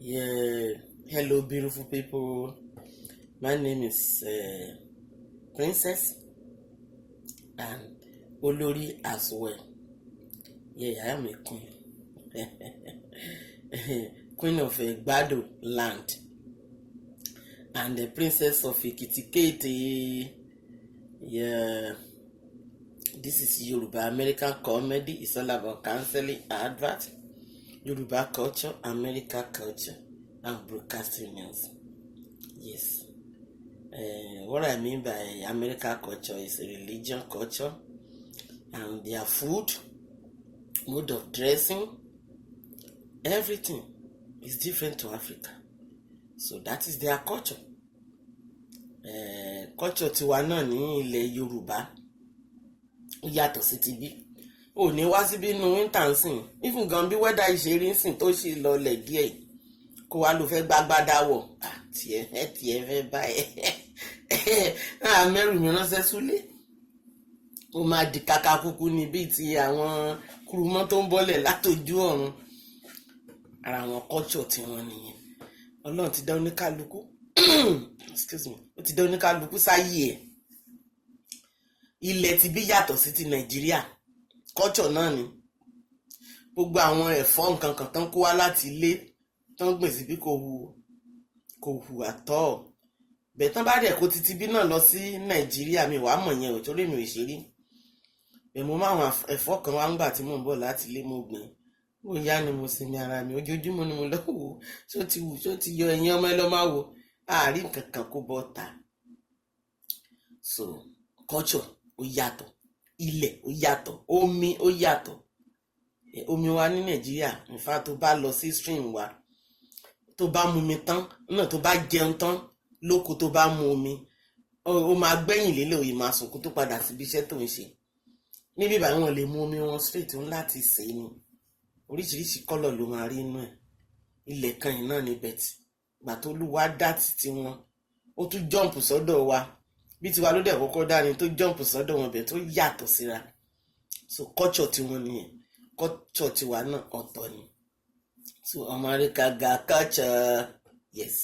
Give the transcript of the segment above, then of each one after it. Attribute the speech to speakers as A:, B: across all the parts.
A: Yeah, hello, beautiful people. My name is Princess and Olori as well. Yeah, I am a queen. Queen of Gbado land and the princess of Ikitikete. Yeah, this is Yoruba American comedy. It's all about counseling, advert, Yoruba culture, American culture, and broadcasting news. Yes. What I mean by American culture is a religion culture, and their food, mode of dressing, everything is different to Africa. So that is their culture. Culture tiwa náà ní ilẹ̀ Yorùbá ó yàtọ̀ sí ti bí. Ò ní wá síbí inú winter nsìn, even gan bí weather ìṣe rí nsìn tó ṣì lọlẹ̀ díẹ̀ kó wá ló fẹ́ gbágbádá wọ̀ tiẹ̀ fẹ́ báyẹ̀ mẹ́rù mi ránṣẹ́ súlé ó máa di kàkà kúkú ní bíi ti àwọn kúrúmọ́ tó ń bọ́lẹ̀ látòjú ọ̀run. Ara àwọn culture tí wọ́n nìyẹn. Ọlọ́run ti dá oníkálukú excuse me, ó ti dá oníkálukú sáyé ẹ̀. Ilẹ̀ ti bí yàtọ̀ sí ti Nàìjíríà, culture náà ni. Gbogbo àwọn ẹ̀fọ́ nǹkan kan tán kó wá láti ilé tán gbìn síbí kò hù àtọ́. Bẹ́ẹ̀ tán bá dẹ̀ kó títí bí náà lọ sí Nàìjíríà mi wàá mọ̀ yẹn ò torí mi ò ṣe rí. Bẹ́ẹ̀ mo máa àwọn ẹ̀fọ́ kan wá ń gbà tí mò ń bọ̀ láti ilé mo gbìn. Bóyá ni mo sinmi ara mi ojoojúmọ́ ni mo lọ wò ṣó ti wù ṣó ti yọ ẹ̀yìn ọmọ ẹ lọ́ máa wò àárín nǹkan kan kó bọ́ ta. So culture ó yàtọ̀, ilẹ̀ ó yàtọ̀, omi ó yàtọ̀. Omi wa ní Nàìjíríà in fact tó bá lọ sí stream wa tó bá mu mi tán náà tó bá jẹun tán lóko tó bá mu omi ó máa gbẹ̀yìn lélẹ̀ òye máa sùn kó tó padà síbi iṣẹ́ tó ń ṣe. Níbí báyìí wọ́n lè mu omi wọn straight ń láti sè é ni oríṣiríṣi kọ́lọ̀ ló máa rí inú ẹ̀. Ilẹ̀ kan yìí náà ni bẹ̀tì ìgbà tó lúwa dá títí wọn ó tún jọ́ǹpù sọ́dọ̀ wa bí tiwa ló dẹ̀ kọ́kọ́ dá ni tó jọ́ǹpù sọ́dọ̀ wọn bẹ̀ tó yàtọ̀ síra. So culture tiwọn nìyẹn, culture tiwa náà ọ̀tọ̀ ni. So America ga culture yes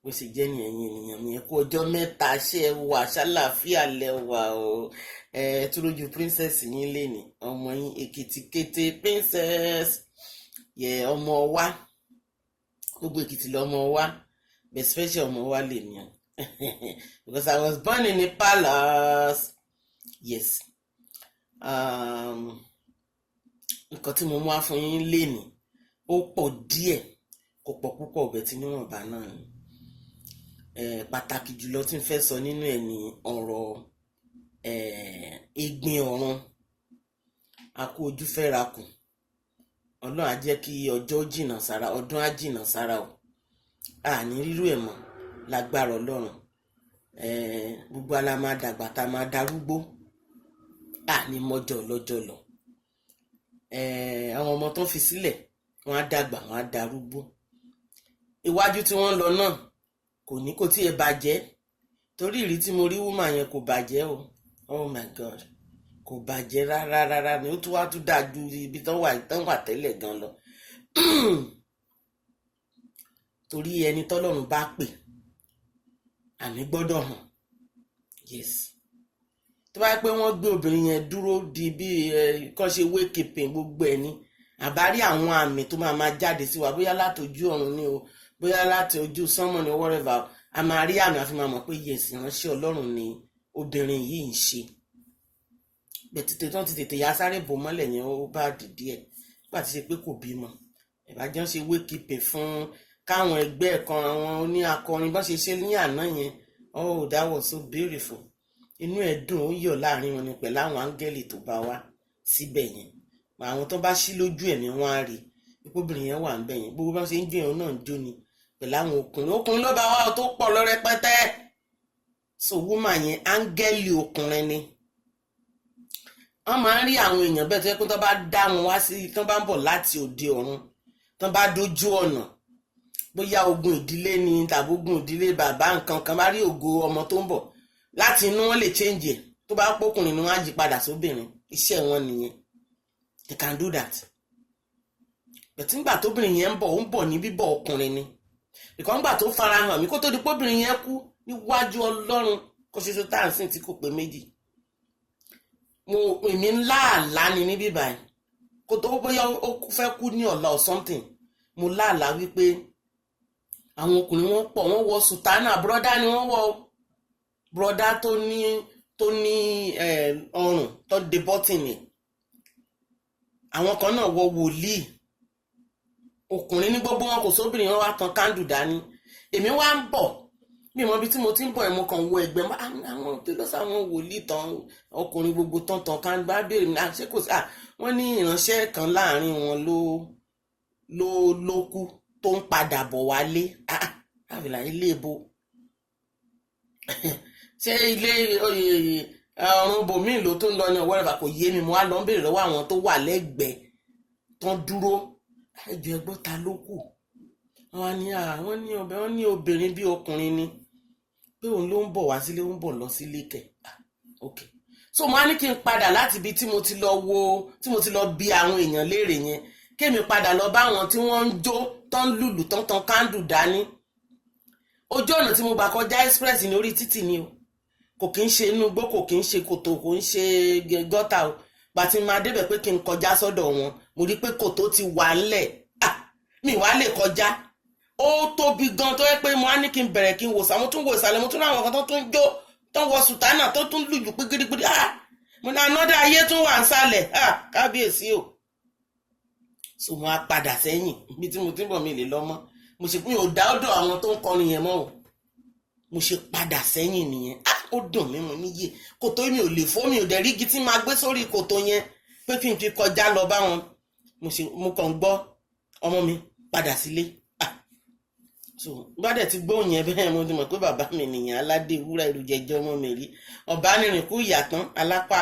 A: bó ṣe jẹ́ ní ẹ̀yin ènìyàn mi ẹ kú ọjọ́ mẹ́ta ṣé ẹ wà ṣàlàáfíà lẹ́wà o. Tó lójú princess yín lé ní ọmọ yín Èkìtìkété princess yẹ ọmọ wa gbogbo Èkìtì lọmọ wa but special ọmọ wa lè ní because I was born in a palace. Yes. Nǹkan tí mo mú wá fún yín lé ní ó pọ̀ díẹ̀ kò pọ̀ púpọ̀ ọ̀bẹ tí níwọ̀nba náà ni. Pàtàkì jùlọ tí n fẹ́ sọ nínú ẹ̀ ní ọ̀rọ̀ ìgbìn ọ̀run. A kú ojú fẹ́ ra kù. Ọlọ́run á jẹ́ kí ọjọ́ jìnnà sára ọdún á jìnnà sára o. Àní rírú ẹ̀ mọ́ lágbára Ọlọ́run. Gbogbo ala máa dàgbà tá máa darúgbó. Àní mọ́jọ́ lọ́jọ́ lọ. Àwọn ọmọ tó fi sílẹ̀ wọ́n á dàgbà wọ́n á darúgbó. Iwájú tí wọ́n lọ náà kò ní kó tí ẹ bàjẹ́ torí ìrí tí mo rí wúmà yẹn kò bàjẹ́ o. Oh my God, kò bàjẹ́ rárá ni ó tún wá tún dáa ju ibi tán wà tẹ́lẹ̀ gan lọ. Torí ẹni tọ́lọ́run bá pè àmì gbọ́dọ̀ hàn. Yes. Tó bá yẹ pé wọ́n gbé obìnrin yẹn dúró di bí kọ́ ṣe wékèpè gbogbo ẹni àbárí àwọn àmì tó máa jáde sí wa bóyá láti ojú ọ̀run ni o bóyá láti ojú sánmọ̀ ni whatever a máa rí àmì àfi máa mọ̀ pé yes ìránṣẹ́ Ọlọ́run ni obìnrin yìí ń ṣe. Bẹ̀tìtì tán ti tètè ya sáré bò mọ́lẹ̀ yẹn ó bá dìde ẹ̀ nígbà tí ṣe pé kò bímọ. Ìbájọ́ ṣe wékìpè fún káwọn ẹgbẹ́ kan àwọn oní akọrin bá ṣe ní àná yẹn. Oh, that was so beautiful. Inú ẹ̀ dùn ó yọ̀ láàrin wọn ni pẹ̀lú àwọn áńgẹ́lì tó bá wá síbẹ̀ yẹn. Àwọn tó bá ṣí lójú ẹ̀mí wọn á rí obìnrin yẹn wà ń bẹ̀ yẹn gbogbo bá ṣe ń jó yẹn náà ń jó ni pẹ̀lú àwọn ọkùnrin ló bá wá tó pọ̀ lọ rẹpẹtẹ. So woman yẹn áńgẹ́lì ọkùnrin ni. Wọ́n máa ń rí àwọn èèyàn bẹ́ẹ̀ tó yẹ kó tó bá dá wọn wá sí tó bá ń bọ̀ láti òde ọ̀run tó bá dójú ọ̀nà bóyá ogun ìdílé ni tàbí ogun ìdílé bàbá nǹkan kan bá rí ògo ọmọ tó ń bọ̀ láti inú wọn lè change ẹ̀ tó bá pọ́kùnrin ni wọ́n á yí padà sóbìnrin. Iṣẹ́ wọn nìyẹn. They can do that. bẹ̀tí ńgbà tóbìnrin yẹn ń bọ̀ ó ń bọ̀ ní bíbọ̀ ọkùnrin ni ìkan ńgbà tó fara hàn mí kó tó di póbìnrin yẹn kú níwájú Ọlọ́run kó ṣoṣo tá à ń sìn tí kò pé méjì èmi ńlá àlá ni níbí báyìí kó tó bóyá ó fẹ́ kú ní ọ̀la or something mo láàlá wípé àwọn ọkùnrin wọn pọ̀ wọ́n wọ sùtánà bùrọ́dá ni wọ́n wọ bùrọ́dá tó ní ọrùn tó de bọ́tìnì àwọn kan náà wọ wòlíì ọkùnrin ní gbogbo wọn kò sóbìnrin wọn wá tan kándù dání èmi wá ń bọ̀ bí mo bí tí mo ti ń bọ̀ ẹ̀ mo kàn wo ẹgbẹ́ àwọn tó lọ sáwọn wòlíì tán ọkùnrin gbogbo tán kándù bá béèrè mi àṣẹ kò sí wọ́n ní ìránṣẹ́ kan láàrin wọn ló kú tó ń padà bọ̀ wálé àbìlà ilé ibo ṣé ilé ọ̀run bòmíì ló tó ń lọ ní ọwọ́ rẹ̀ kò yé mi mo wá lọ ń béèrè lọ́wọ́ àwọn tó wà lẹ́gbẹ̀ẹ́ tán dúró ẹjọ́ ẹgbọ́n ta ló kù wọ́n ní obìnrin bí ọkùnrin ni pé òun ló ń bọ̀ wá sílé ó ń bọ̀ lọ sílé kẹ̀ ok so mo á ní kí n padà láti ibi tí mo ti lọ bi àwọn èèyàn léèrè yẹn kémi padà lọ bá àwọn tí wọ́n ń jó tán lùlù tán kándù dání ojú ọ̀nà tí mo gbà kọjá express ní orí títì ni o kò kí ń ṣe inú igbó kò kí ń ṣe kòtò kò ń ṣe gọ́tà o bàtí máa débẹ̀ pé kí n kọjá sọ́dọ̀ wọn mo rí pé kòtò ti wà ńlẹ̀ mi wá lè kọjá ó tóbi gan tó yẹ pé mo á ní kí n bẹ̀rẹ̀ kí n wò sàmú tún wò ìsàlẹ̀ mo tún láwọn kan tó tún jó tó ń wọ sùtánà tó tún lùjù pé gidigidi mo ní anọ́dá ayé tún wà ń sálẹ̀ kábíyèsí o so mo á padà sẹ́yìn bí tí mo ti ń bọ̀ mi lè lọ mọ́ mi ò dá ọ̀dọ̀ àwọn tó ń kọrin yẹn mọ́ o mo ṣe padà sẹ́yìn nìyẹn ó dùn mí mo níyè kòtò mi ò lè fọ́ mi ò dẹ̀ rí igi tí máa gbé sórí kòtò yẹn pé kí n fi kọjá lọ bá wọn mo kàn gbọ́ ọmọ mi padà sílé so gbọ́dẹ̀ ti gbóhùn yẹn bẹ́ẹ̀ mo ti mọ̀ pé bàbá mi nìyẹn aládé wúrà ìlú jẹjẹ ọmọ mi rí ọba nìrìn kú ìyàtán alápá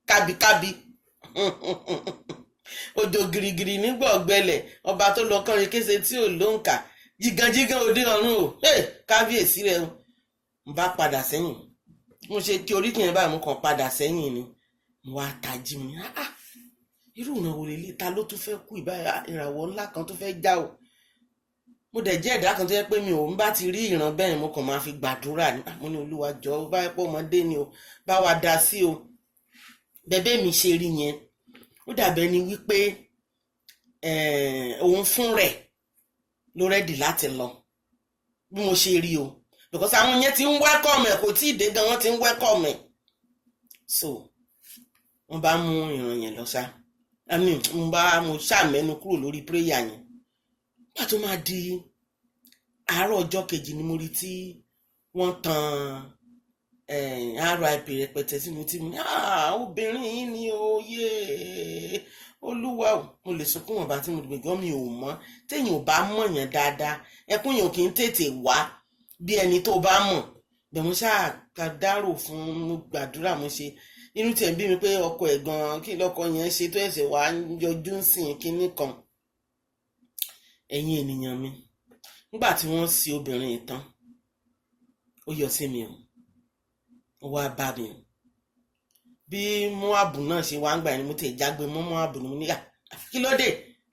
A: kábíkábí òjò girigiri nígbà ọ̀gbẹlẹ̀ ọba tó lọ kọrin kése tí ò ló ń kà jíganjígan òde ọ̀run o kábíyèsí rẹ o n bá padà sẹ́yìn mo ṣe kí orí kìí báyìí mo kàn padà sẹ́yìn ni mo wá tají mi irú ìrànwọ́ lélẹ̀ ta ló tún fẹ́ kú ìràwọ̀ ńlá kan tó fẹ́ já o mo dẹ̀ jẹ́ ẹ̀dá kan tó yẹ pé mi ò ń bá ti rí ìran bẹ́ẹ̀ mo kàn máa fi gbàdúrà ní mo ní Olúwa jọ̀ọ́ bá pọ̀ ọmọdé ni o bá wa dá sí o bẹ́ẹ̀ mi ṣe rí yẹn ó dàbẹ́ ni wípé òun fún rẹ̀ ló rẹ́dì láti lọ bí mo ṣe rí o because àwọn yẹn ti ń wẹ́kọ̀mù ẹ̀ kò tí ì dé gan wọ́n ti ń wẹ́kọ̀mù ẹ̀ so wọ́n bá mú ìran yẹn lọ ṣá mo ṣàmẹ́nu kúrò lórí prayer yẹn nígbà tó máa di àárọ̀ ọjọ́ kejì ni mo rí tí wọ́n tan RIP rẹpẹtẹ sínú tí mo ní obìnrin yìí ni oyè Olúwa o mo lè sunkún wọn bá tí mo dìbò gan mi ò mọ̀ téèyàn ò bá mọ̀ yẹn dáadáa ẹkún yẹn ò kì í tètè wá bí ẹni tó bá mọ̀ bẹ́ẹ̀ mo ṣáà dárò fún mo gbàdúrà mo ṣe inú tiẹ̀ bí mi pé ọkọ ẹ̀ gan kí lọ́kọ yẹn ṣe tó ẹ̀sẹ̀ wá yọjú sìn kínní kan ẹ̀yin ènìyàn mi nígbà tí wọ́n sí obìnrin yìí tán ó yọ sí mi o ó wá bá mi o bí Móábù náà ṣe wá ń gbà ní mo ti jágbe mọ́ Móábù ni mo ní kí ló dé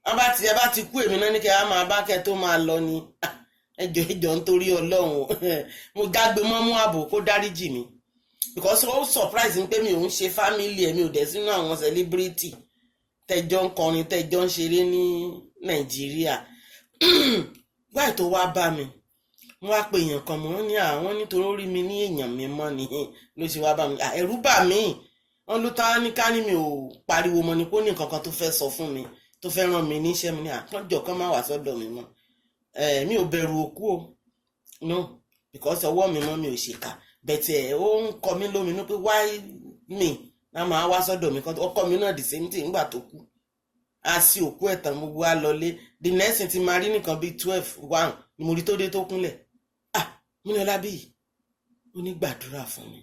A: ẹ bá ti kú èmi náà ní kẹ́ ẹ máa bá kẹ́ tó máa lọ ni ẹjọ́ nítorí Ọlọ́run mo jágbe mọ́ Móábù kó dáríjì mi because ó surprise mi pé mi ò ń ṣe family ẹ̀ mi ò dẹ̀ sínú àwọn celebrity tẹ́jọ́ ń kọrin tẹ́jọ́ ń ṣeré ní Nàìjíríà gbáì tó wá bá mi wọ́n wá pe èèyàn kan mọ́ ní àwọn nítorí ó rí mi ní èèyàn mi mọ́ ni ló ṣe wá bá mi ẹ̀rù bà mí wọ́n ló tá ní ká ní mi ò pariwo mọ́ ni kó ní nǹkan kan tó fẹ́ sọ fún mi tó fẹ́ ràn mí níṣẹ́ mi ní àpọ́njọ́ kan má wà sọ́dọ̀ mi mọ́ mi ò bẹ̀rù òkú o no because ọwọ́ mi mọ́ mi ò ṣèkà bẹ̀tẹ̀ ó ń kọ mí lóminú pé why me náà máa wá sọ́dọ̀ mi kan ọkọ mi náà the same thing nígbà tó kú a sí òkú ẹ̀tàn gbogbo wa lọlé the next thing ti máa rí nìkan bíi 12 ni mo rí tó dé tó kúnlẹ̀ mo ní Ọlábíyì ó ní gbàdúrà fún mi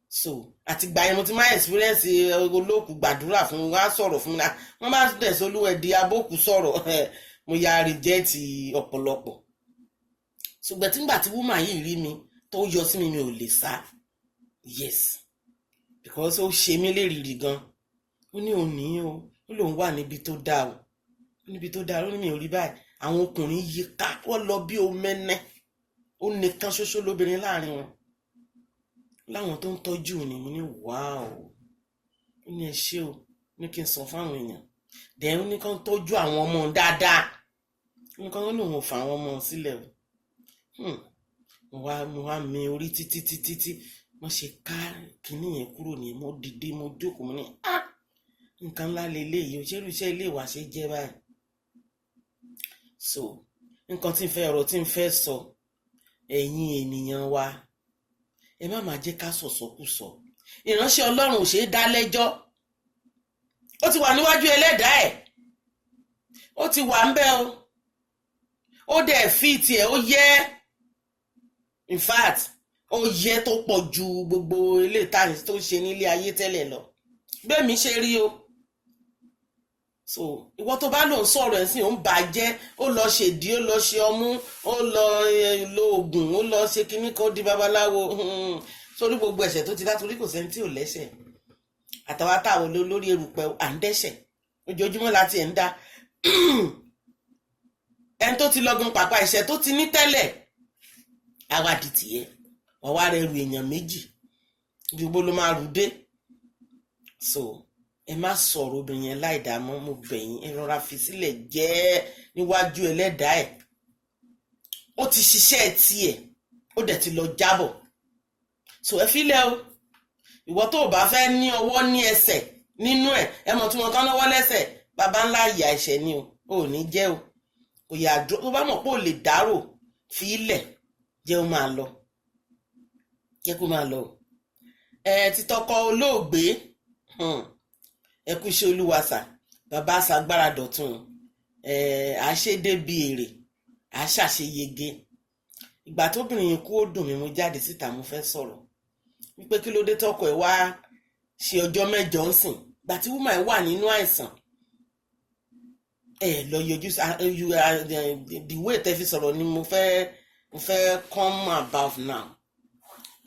A: so àti gbà yẹn mo ti máa experience olóòkú gbàdúrà fún mi wá sọ̀rọ̀ fún mi náà wọ́n bá dẹ̀ sólúwẹ̀ di abókù sọ̀rọ̀ mo ya reject ọ̀pọ̀lọpọ̀ ṣùgbọ́n tí ngbà tí woman yìí rí mi tó yọ sí mi mi ò lè sá yes because ó ṣe mí lérìrì gan ó ní òní o ó lòun wà níbi tó dáa o níbi tó dáa ó ní mi ò rí báyìí àwọn ọkùnrin yí ká wọ́n lọ bí omẹ́nẹ́ ó nìkan ṣoṣo lóbìnrin láàrin wọn láwọn tó ń tọ́jú ni mo ní wáò ó ní ẹ ṣé o ní kí n sọ fáwọn èèyàn dẹ̀ ó ní kán tọ́jú àwọn ọmọ dáadáa nǹkan ó lòun ò fà àwọn ọmọ sílẹ̀ o mo wá mi orí títí wọ́n ṣe ká kinní yẹn kúrò ní mo dìde mo jókòó mo ní nǹkan ńlá leléyìí òṣèlú iṣẹ́ ilé ìwà ṣe jẹ́ báyìí so nǹkan tí n fẹ́ ọ̀rọ̀ tí n fẹ́ sọ ẹ̀yin ènìyàn wa ẹ má máa jẹ́ ká sọ̀sọ́kùsọ ìránṣẹ́ Ọlọ́run ò ṣe é dá lẹ́jọ́ ó ti wà níwájú ẹlẹ́dàá ẹ̀ ó ti wà ń bẹ̀ o ó dẹ̀ fi tiẹ̀ ó yẹ in fact ó yẹ tó pọ̀ ju gbogbo ilé ìtàn tó ń ṣe nílé ayé tẹ́lẹ̀ lọ bẹ́ẹ̀ mi ṣe rí o so ìwọ tó bá lòun sọ̀rọ̀ ẹ̀sìn ó ń bàjẹ́ ó lọ ṣèdí ó lọ ṣe ọmú ó lọ lo oògùn ó lọ ṣe kíní kan ó di babaláwo sórí gbogbo ẹ̀ṣẹ̀ tó ti dá torí kò sẹ́ni tí ò lẹ́ṣẹ̀ àtàwọn táwọn lórí erùpẹ̀ à ń dẹ́ṣẹ̀ ojoojúmọ́ láti ẹ̀ ń dá ẹni tó ti lọ́gun pàpà ẹ̀ṣẹ̀ tó ti ní tẹ́lẹ̀ àwàdì tìyẹ ọ̀wá rẹ̀ ru èèyàn méjì gbogbo ló máa rù dé so ẹ má sọ̀rọ̀ obìnrin yẹn láìdámọ́ mo bẹ̀ yín ẹ rọra fi sílẹ̀ jẹ́ níwájú ẹlẹ́dàá ẹ̀ ó ti ṣiṣẹ́ tiẹ̀ ó dẹ̀ ti lọ jábọ̀ so ẹ filẹ̀ o ìwọ tó o bá fẹ́ ní ọwọ́ ní ẹsẹ̀ nínú ẹ̀ ẹ mọ̀ tí wọn kán lọ́wọ́ lẹ́sẹ̀ bàbá ńlá ìyà ẹ̀ṣẹ̀ ni o ò ní jẹ́ o kò yà dúró tó bá mọ̀ pé ò lè dárò fi ilẹ̀ jẹ́ ó máa lọ jẹ́ kó máa lọ títọ́kọ olóògbé ẹ kú iṣẹ́ olúwa sà bàbá ṣàgbára dọ̀tun àṣedébi èrè àṣàṣeyege ìgbà tóbìnrin yẹn kú ó dùn mí mo jáde síta mo fẹ́ sọ̀rọ̀ wípé kí ló dé tọkọ ẹ̀ wá ṣe ọjọ́ mẹ́jọ ń sìn ìgbà tí wúmà ẹ̀ wà nínú àìsàn lọ yọjú the way tẹ́ fi sọ̀rọ̀ ni mo fẹ́ come about now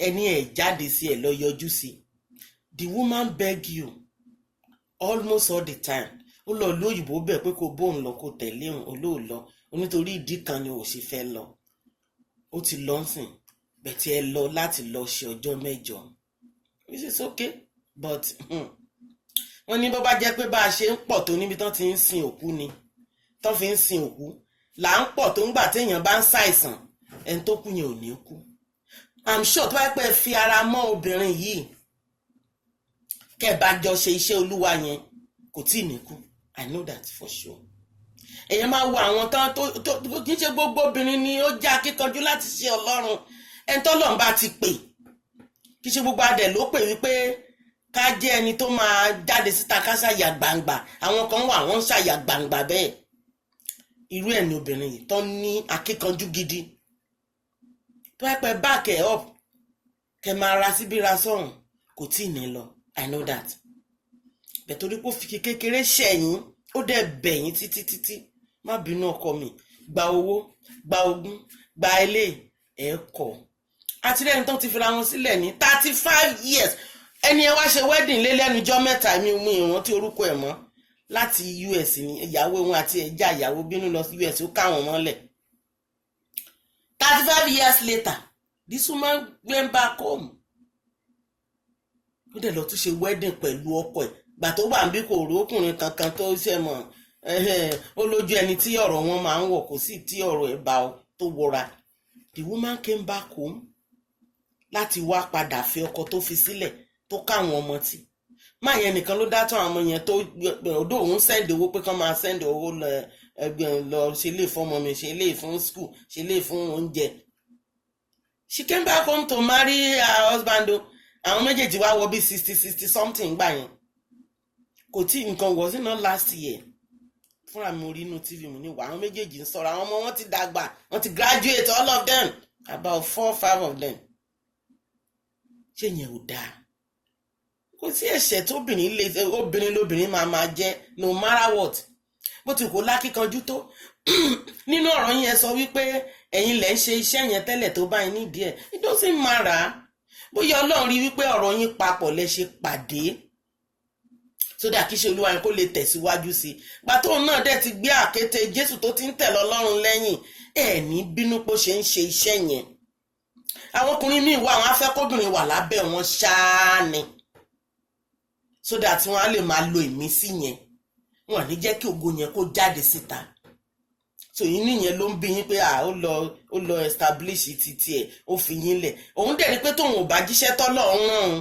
A: ẹni ẹ̀ jáde sí ẹ̀ lọ yọjú sí the woman beg you almost all the time ó lọ lóyìnbó bẹ̀ pé kó bóun lọ kó tẹ̀lé òun olóòlọ onítorí ìdí kan ni ò sì fẹ́ lọ ó ti lọ sìn bẹ̀tì ẹ lọ láti lọ ṣe ọjọ́ mẹ́jọ which is okay but wọ́n ní bó bá jẹ́ pé bá a ṣe ń pọ̀ tó níbi tán ti ń sin òkú ni tán fi ń sin òkú là ń pọ̀ tó ń gbà téèyàn bá ń ṣàìsàn ẹni tó kú yẹn ò ní kú I'm sure tó bá pẹ́ fi ara mọ́ obìnrin yìí kẹ́ bá jọ ṣe iṣẹ́ olúwa yẹn kò tí ì ní kú I know that for sure èèyàn máa wo àwọn tán tó kì í ṣe gbogbo obìnrin ni ó já kíkanjú láti ṣe Ọlọ́run ẹni tọ́lọ́run bá ti pè kì í ṣe gbogbo adẹ̀ ló pè wípé ká jẹ́ ẹni tó máa jáde síta ká ṣàyà gbangba àwọn kan wà wọ́n ń ṣàyà gbangba bẹ́ẹ̀ irú ẹ̀ ni obìnrin yìí tó ní akíkanjú gidi tó ẹ pẹ́ back ẹ̀ up kẹ máa ra síbí ra sọ́run kò tí ì ní lọ I know that bẹ̀ torí pé ó fi kékeré ṣẹ̀yìn ó dẹ̀ bẹ̀yìn títí má bínú ọkọ mi gba owó gba ogún gba ilé ẹ̀kọ́ àti lẹ́ni tó ti fira wọn sílẹ̀ ní 35 years ẹni ẹ wá ṣe wedding lé lẹ́nujọ́ mẹ́ta mi mú ìrántí orúkọ ẹ̀ mọ́ láti US ni ìyàwó wọn àti ẹja ìyàwó bínú lọ sí US ó káwọn mọ́lẹ̀ 35 years later this woman went back home ó dẹ̀ lọ tún ṣe wedding pẹ̀lú ọkọ ẹ̀ gbà tó wà níbí kò rí ọkùnrin kankan tó ṣe mọ̀ ó lójú ẹni tí ọ̀rọ̀ wọn máa ń wọ̀ kò sí tí ọ̀rọ̀ ẹ̀ bá tó wọra the woman came back home láti wá padà fẹ́ ọkọ tó fi sílẹ̀ tó káwọn ọmọ tì máa yẹn nìkan ló dátọ́ àwọn ọmọ yẹn tó ọdọ òun sẹ́ndì owó pé kán máa sẹ́ndì owó lọ ṣe lè fún ọmọ mi ṣe lè fún school ṣe lè fún oúnjẹ she came back home to marry her husband o àwọn méjèèjì wá wọ bí 60 something gbà yẹn kò tí nǹkan was it not last year fúnra mi orí inú tv mi ní wà àwọn méjèèjì ń sọ̀rọ̀ àwọn ọmọ wọn ti dàgbà wọn ti graduate all of them about 4-5 of them ṣé yẹn ò dáa kò sí ẹ̀ṣẹ̀ tóbìnrin lè obìnrin lóbìnrin máa jẹ́ no matter what bó ti kò lákíkanjú tó nínú ọ̀rọ̀ yẹn sọ wípé ẹ̀yin lẹ ń ṣe iṣẹ́ yẹn tẹ́lẹ̀ tó bá yín nídìí ẹ̀ it doesn't matter bóyá Ọlọ́run rí wípé ọ̀rọ̀ yín papọ̀ lẹ ṣe pàdé sódà kí iṣẹ́ olúwa yẹn kó lè tẹ̀síwájú sí i. Gbà tóun náà dẹ̀ ti gbé àkéte Jésù tó ti ń tẹ̀lé Ọlọ́run lẹ́yìn, ẹ̀ ní bínú pé ó ṣe ń ṣe iṣẹ́ yẹn. Àwọn ọkùnrin míì wà, àwọn afẹ́kọ́bìnrin wà lábẹ́ wọn ṣáá ni, sódà tí wọ́n á lè máa lo ìmísí yẹn, wọn ní jẹ́ kí ògo yẹn kó jáde síta. So yín nìyẹn ló ń bí yín pé ó lọ establish títí ẹ̀, ó fi yín lẹ̀. Òun dẹ̀ ni pé tóun ò bá jíṣẹ́ tọ́lọ́run rán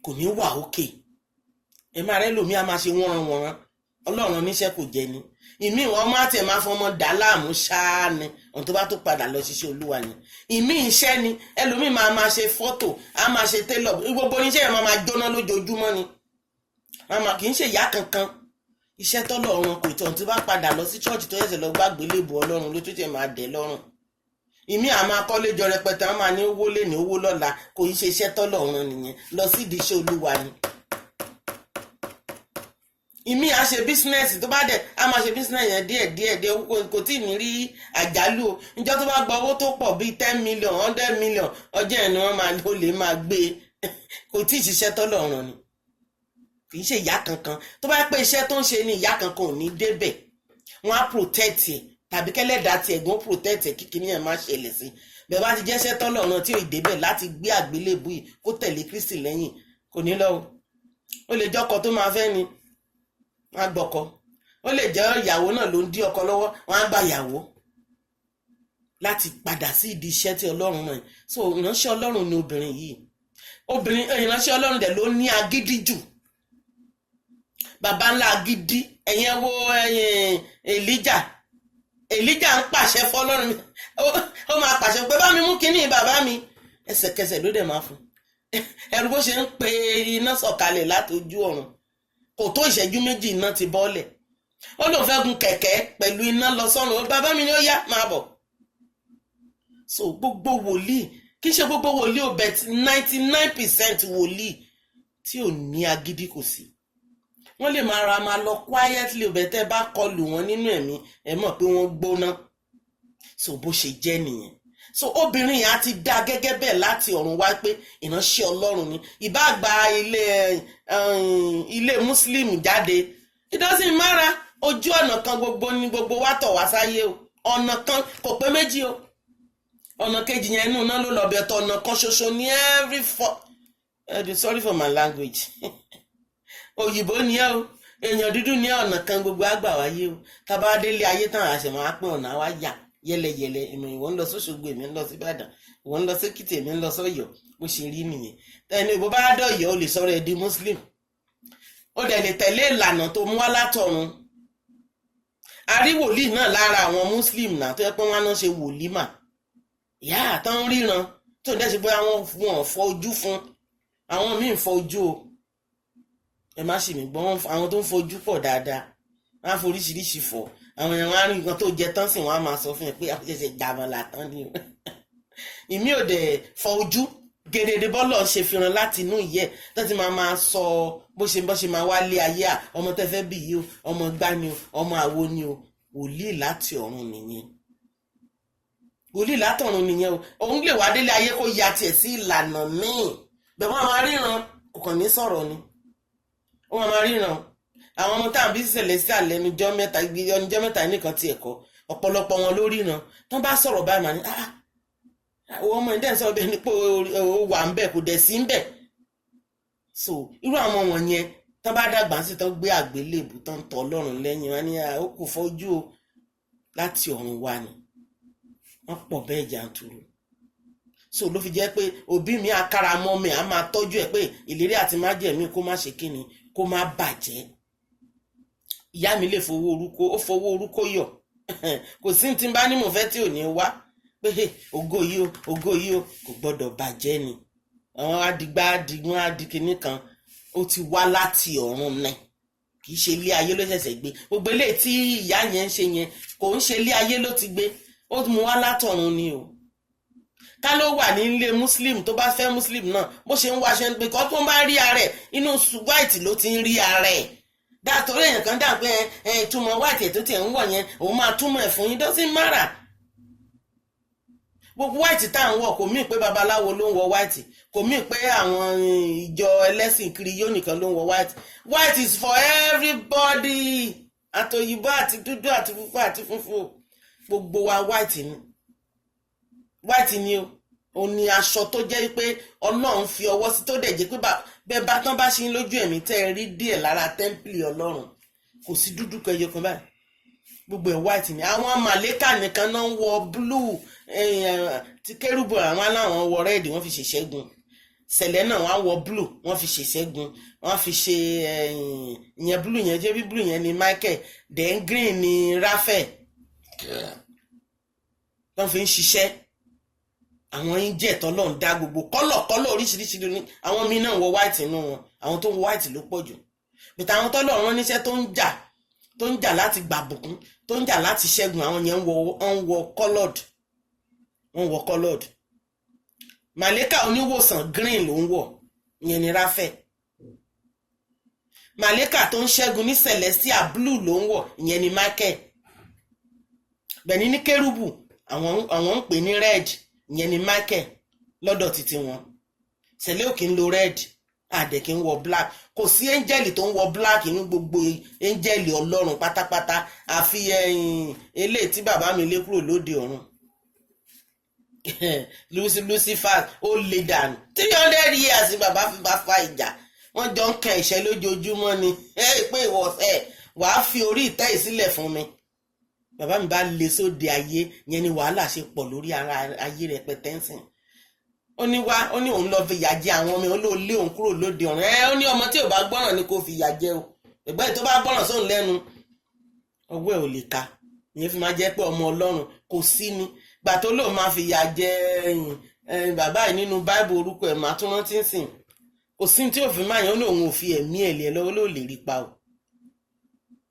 A: kò ní wà òkè. Ẹ máa rẹ́ lòmí a máa ṣe wọ́nranwọ̀nran, Ọlọ́run níṣẹ́ kò jẹ ni. Ìmí wọn máa tẹ̀ máa fọmọ dà láàmú ṣáá ni, ohun tó bá tó padà lọ ṣiṣẹ́ olúwa ni. Ìmí iṣẹ́ ni, ẹlòmí máa ṣe fọ́tò, a máa ṣe télọ̀, gbogbo oníṣẹ́ yẹn máa jóná lójoojúmọ́ ni. Kì í ṣe ìyá kankan. Iṣẹ́ tọ́lọ́run kò tán tí bá padà lọ sí chọ́ọ̀chì tó yẹ̀sẹ̀ lọ gbàgbé léèbù Ọlọ́run ló tó tẹ̀ máa dẹ̀ lọ́rùn. Ìmí àmọ́ akọ́lé jọ rẹpẹtẹ, wọ́n máa ní owó lé ní owó lọ́la, kò í ṣe iṣẹ́ tọ́lọ́run nìyẹn, lọ sí ìdí iṣẹ́ olúwa ni. Ìmí a ṣe bísínẹ́sì tó bá dẹ̀ a máa ṣe bísínẹ́sì yẹn díẹ̀ kò tí ì ní rí àjálù o. Ìjọ tó bá gba owó tó pọ̀ bíi 10 million 100 million ọjọ́ ẹ̀ ni wọ́n ó lè máa gbé kò tí ì ṣiṣẹ́ tọ́lọ́run ni. Kì í ṣe ìyá kankan, tó bá pẹ́ iṣẹ́ tó ń ṣe ni ìyá kankan ò ní débẹ̀, wọ́n á protect ẹ̀ tàbí kẹ́lẹ́dà tí ẹ̀gbọ́n protect ẹ̀ kíkiri yẹn má ṣẹlẹ̀ sí. Bẹ́ẹ̀ bá ti jẹ́ iṣẹ́ tọ́lọ́run tí ò débẹ̀ láti gbé àgbélébù yìí kó tẹ̀lé Kristi lẹ́yìn kò ní lọ. Ó lè jọ́kọ tó máa fẹ́ ni wọ́n á gbọ́kọ, ó lè jẹ́ ìyàwó náà ló ń dí ọkọ lọ́wọ́, wọ́n á gba ìyàwó láti padà sí ìdí iṣẹ́ tí Ọlọ́run náà. So ìránṣẹ́ Ọlọ́run ni obìnrin yìí. Ìránṣẹ́ Ọlọ́run dẹ̀ ló ní agídí jù, bàbá ńlá agídí. Ẹ̀yin wo Èlíjà ń pàṣẹ fọ́lọ́run, ó máa pàṣẹ pé bá mi mú kinní bàbá mi, ẹsẹ̀kẹsẹ̀ ló dẹ̀ máa fún. Ẹ̀rù bó ṣe ń pe iná sọ̀kalẹ̀ látojú ọ̀run, kò tó ìṣẹ́jú méjì iná ti bọ́lẹ̀. Ó lóun fẹ́ gun kẹ̀kẹ́ pẹ̀lú iná lọ sọ́run, bàbá mi ni ó yá máa bọ̀. So gbogbo wòlíì, kì í ṣe gbogbo wòlíì ò bẹ̀ 99% wòlíì tí ò ní agídí kò sí. Wọ́n lè máa lọ quietly ò bẹ̀ tẹ́ bá kọlù wọn nínú ẹ̀mí ẹ mọ̀ pé wọ́n gbóná. So bó ṣe jẹ́ nìyẹn. So obìnrin yẹn á ti dá gẹ́gẹ́ bẹ́ẹ̀ láti ọ̀run wá pé ìránṣẹ́ Ọlọ́run ni. Ìbá gba ilé Muslim jáde, it doesn't matter. Ojú ọ̀nà kan gbogbo ni gbogbo wa tọ̀ wá sáyé o. Ọ̀nà kan kò pé méjì o. Ọ̀nà kejì yẹn inú náà ló lọ bẹ̀ tọ̀, ọ̀nà kan ṣoṣo ní sorry for my language. Òyìnbó ni ẹ́ o, èèyàn dúdú ni ẹ́, ọ̀nà kan gbogbo àgbà wáyé o. Tábà délé ayé tán àṣẹ máa pín ọ̀nà wa yà yẹlẹyẹlẹ. Ìwọ ń lọ s'Óṣogbo, èmi ń lọ sí Ìbàdàn, ìwọ ń lọ sí Èkìtì, èmi ń lọ s'Ọ̀yọ́. Bó ṣe rí nìyẹn. Ẹni ìbò bá dọ̀yọ́ o lè sọ̀rọ̀ ẹ̀ di Muslim, ó dẹ̀ lè tẹ̀lé ìlànà tó mú wá látọ̀run. A rí wòlíì náà lára àwọn Muslim náà tó yẹ pé wọ́n á náà ṣe wòlímà, ìyá àtàn ríran tó dẹ̀ ṣe pé àwọn fọ ojú fún, àwọn míì fọ ojú o. Ẹ má ṣì mí gbọ́, àwọn tó ń fojú pọ̀ dáadáa, wọ́n á foríṣiríṣi fọ̀. Àwọn èèyàn wá rí nǹkan tó jẹ tán sì wọ́n á máa sọ fún ẹ pé àpèjẹsẹ̀ jàmọ̀lá tán ni o. Ìmí ò dẹ̀ fọ ojú gèdèdè bọ́lọ̀ ṣe fìràn láti inú ìyẹ́ tó ti máa sọ bó ṣe máa wá lé ayé ọmọ tẹ́ fẹ́ bí yìí o, ọmọ gbá ni o, ọmọ àwo ni o. Wòlíì láti ọ̀run nìyẹn. Wòlíì látọ̀run nìyẹn o. Òun lè wá délé ayé kó ya tiẹ̀ sí ìlànà míì, bẹ́ẹ̀ wọ́n máa ríran kò kàn ní sọ̀rọ̀ ni. Wọ́n máa ríran. Àwọn ọmọ tá à ń bí Celestial lẹ́nu ọjọ́ mẹ́ta nìkan ti ẹ̀kọ́, ọ̀pọ̀lọpọ̀ wọn ló ríran. Tán bá sọ̀rọ̀ báyìí màá ní àwọn ọmọ ìdẹ́ sọ bẹ́ẹ̀ ni pé ó wà ń bẹ̀ kò dẹ̀ sí ń bẹ̀. So irú àwọn wọ̀nyẹn tán bá dàgbà sí tán gbé àgbélébù tán tọ̀ Ọlọ́run lẹ́yìn wọn ni ó kò fọ́jú o, láti ọ̀run wá ni. Wọ́n pọ̀ bẹ́ẹ̀ jàǹtùrù. So ló fi jẹ́ pé òbí mi akára mọ́ mi á máa tọ́jú ẹ̀ pé ìlérí àti májẹ̀mí kó má ṣe kíni, kó má bàjẹ́. Ìyá mi lè fowó orúkọ yọ̀ kò sí tí n bá ní mo fẹ́ tí ò ní wá pé ògo yìí o kò gbọ́dọ̀ bàjẹ́ ni. Àwọn adigun adikini kan ó ti wá láti ọ̀run náà, kì í ṣe ilé ayé ló ṣẹ̀ṣẹ̀ gbé. Gbogbo ilé tí ìyá yẹn ń ṣe yẹn kò ń ṣe ilé ayé ló ti gbé, ó mú wá látọ̀run ni o. Ká ló wà ní ilé Muslim tó bá fẹ́ Muslim náà bó ṣe ń wá ṣe ń pé kọ́ tó bá rí ara ẹ̀ inú white ló ti ń rí ara ẹ̀. Dàtọ̀rọ̀ èèyàn kan dà pé ìtumọ̀ white tó tiẹ̀ ń wọ̀ yẹn òun máa túmọ̀ ẹ̀ fún yín, doesn't matter. gbogbo white tá à ń wọ̀ kò mí pé babaláwo ló ń wọ white, kò mí pé àwọn ìjọ ẹlẹ́sìn kiri yóò nìkan ló ń wọ white. White is for everybody, àtòyìnbó àti dúdú àti funfun àti funfun, gbogbo wa white ni. White ni o, ó ní aṣọ tó jẹ́ pé Ọlọ́run fi ọwọ́ sí, tó dẹ̀ jẹ́ pé bẹ́ẹ̀ bá tán bá ṣe ń lójú ẹ̀mí tẹ́ ẹ rí díẹ̀ lára tẹ́ḿpìlì Ọlọ́run, kò sí dúdú kan ẹyọ kan báyìí, gbogbo ẹ̀ white ni. Àwọn màlẹ́kà nìkan náà ń wọ blue, ti kérúbù àwọn aláwọn wọ red wọ́n fi ṣe ṣẹ́gun, sẹ̀lẹ̀ náà wọ́n á wọ blue wọ́n fi ṣe ṣẹ́gun, wọ́n fi ṣe ìyẹn blue yẹn jẹ́ bí blue yẹn ni Michael, then green ni Raphael, wọ́n fi ń ṣiṣẹ́. Àwọn angel tọ́lọ́run dá gbogbo kọ́lọ̀ oríṣiríṣi lóní, àwọn míì náà wọ white nínú wọn, àwọn tó ń wọ white ló pọ̀ jù. Bẹ̀tẹ̀ àwọn tọ́lọ́run rán níṣẹ́ tó ń jà láti gbàbùkún, tó ń jà láti ṣẹ́gun, àwọn yẹn ń wọ colored. Màlẹ́kà oníwòsàn green ló ń wọ̀, ìyẹn ni Raphael. Màlẹ́kà tó ń ṣẹ́gun ní celestial blue ló ń wọ̀, ìyẹn ni Michael. Bẹ̀ni ní kérúbù àwọn ń pè ní red, ìyẹn ni Michael lọ́dọ̀ títí wọn. Sẹ̀lẹ̀ ò kí ń lo red, àdẹ̀ kí ń wọ black. Kò sí áńgẹ́lì tó ń wọ black nínú gbogbo áńgẹ́lì Ọlọ́run pátápátá, àfi eléyìí tí bàbá mi lé kúrò lóde ọ̀run. Lucifer ó lè dànù 300 years bàbá fi bá fa ìjà, wọ́n jọ ń kan ìṣẹ́ lójoojúmọ́ ni. Pé ìwọ̀fẹ́ wàá fi orí ìtẹ́ ìsílẹ̀ fún mi. Bàbá mi bá lè sóde ayé, yẹn ni wàhálà ṣe pọ̀ lórí ara ayé rẹpẹtẹ ń sìn. Ó ní òun lọ fi ìyà jẹ àwọn ọmọ, ó ló lé òun kúrò lóde ọ̀run. Ó ní ọmọ tí ò bá gbọ́ràn ni kò fi ìyà jẹ o, ẹ̀gbọ́n tó bá gbọ́ràn sóun lẹ́nu ọwọ́ ẹ̀ ò lè ka. Ìyẹn fi máa jẹ́ pé ọmọ Ọlọ́run kò sí ni. Gbà tó lóun máa fi ìyà jẹ bàbá yìí nínú Báíbù, orúkọ ẹ̀ máa tún rántí sìn. Kò sí tí òfin máa yàn, ó ní òun ò fi ẹ̀mí ẹ̀ lé lọ́wọ́, ló lè rí pa o,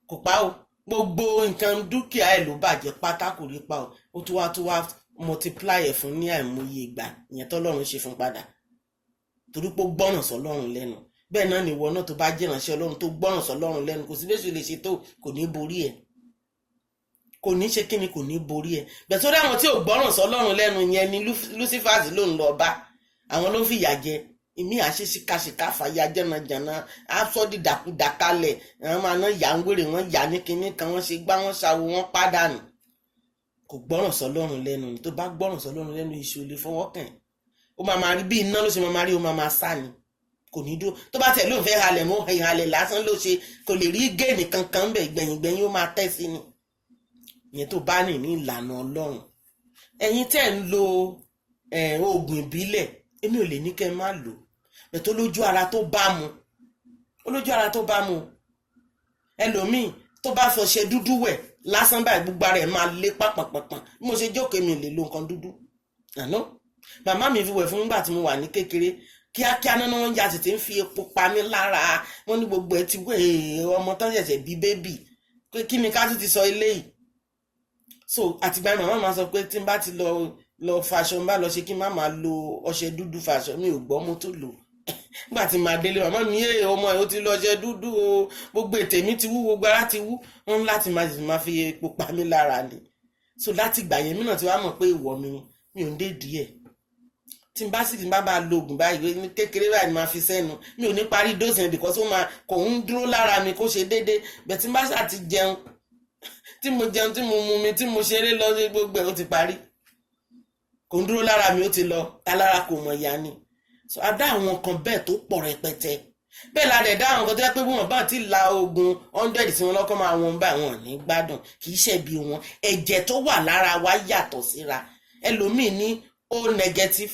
A: kò pa o. Gbogbo nǹkan dúkìá ẹ̀ ló bàjẹ́ pátá, kò rí pa o. Ó tún wá multiply ẹ̀ fún ní àìmọye ìgbà, ìyẹn tọ́lọ́run ṣe fún padà, torí pé ó gbọ́ràn sọ́lọ́run lẹ́nu. Bẹ́ẹ̀ náà ni ìwọ náà tó bá jẹ́ ìránṣẹ́ Ọlọ́run tó gbọ́ràn sọ́lọ́run lẹ́nu, kò sí bí èṣù lè ṣe tó, kò ní borí ẹ̀, kò ní ṣe kíni, kò ní borí ẹ̀. Bẹ́ẹ̀ tó dáwọn tí ò gbọ́ràn sọ́lọ́run lẹ́nu yẹn ni Lucifer ló ń lọ bá, àwọn ló ń fìyà jẹ. Ìmí àṣeṣíkàṣíkà fàyà jẹ́nàjẹ́nà àsọdí dàkúdà kalẹ̀, àwọn máa ná yà ń wèrè, wọ́n yà ní kinní kan, wọ́n ṣe gbá, wọ́n ṣàwo, wọ́n pàdánù. Kò gbọ́ràn sọ́lọ́run lẹ́nu ni. Tó bá gbọ́ràn sọ́lọ́run lẹ́nu, iṣu lè fọwọ́ kàn. Ó máa rí bí iná ló ṣe máa rí, ó máa sá ni, kò ní dúró. Tó bá tẹ̀ lóun fẹ́ halẹ̀ mọ́ ìhalẹ̀ lásán ló ṣe, kò lè rí géènì kankan bẹ̀, gbẹ̀yìn ó máa tẹ́ sí ni. Ìyẹn tó bá ní ìlànà Ọlọ́run. Ẹ̀yin tẹ́ ń lo oògùn ìbílẹ̀, èmi ò lè ní kẹ́ má lò, tó lójú ara tó bá mu, olójú ara tó bá mu. Ẹlòmíì tó bá fọṣẹ dúdú wẹ̀ lásán báyìí, gbogbo ara ẹ̀ máa lé pàpàpàpà. Bí mo ṣe jókòó, mi lè lo nǹkan dúdú. Àná màmá mi fi wẹ̀ fún nígbà tí mo wà ní kékeré, kíákíá náà wọ́n ya tètè ń fi epo pa mí lára. Wọ́n ní gbogbo ẹ̀ ti wẹ̀, ọmọ tán ṣẹ̀ṣẹ̀ bí bébì, pé kí ni ká tún ti sọ eléyìí. So àtìgbà màmá máa sọ pé tí n bá ti lọ faṣọ, n bá lọ ṣe kí n má máa lo ọṣẹ dúdú faṣọ. Mi ò gbọ́, mo tó lò. Nígbà tí màá délé, màmá mi ọmọ ẹ̀ ó ti lọ ṣe dúdú o, gbogbo ètè mi ti wú, gbogbo ara ti wú. Wọ́n láti máa fi epo pa mí lára ni. So láti ìgbà yẹn mìíràn tí wàá mọ̀ pé ìwọ mi ò ń dé díẹ̀. Tí n bá sì ti bá lo oògùn báyìí ní kékeré báyìí máa fi sẹ́nu, mi ò ní parí dose yẹn because kò ń dúró lára mi kó ṣe déédéé. Bẹ́ẹ̀ tí n bá ṣáà ti jẹun, tí mo jẹun, tí mo mu mi, tí mo ṣeré lọ sí gbogbo ẹ̀ ó ti parí. Kò ń dúró lára mi, ó ti lọ, alára kò mọ̀ ìyá ni. So a dá àwọn kan bẹ́ẹ̀ tó pọ̀ rẹpẹtẹ. Bẹ́ẹ̀ la dẹ̀ dá àwọn kan tó yẹ pé wọ́n bá ti la oògùn 100 sí wọn lọ́kọ́ máa wọn bá wọn ní gbádùn, kì í ṣe bí wọn. Ẹ̀jẹ̀ tó wà lára wa yàtọ̀ síra. Ẹlòmíì ní O negative,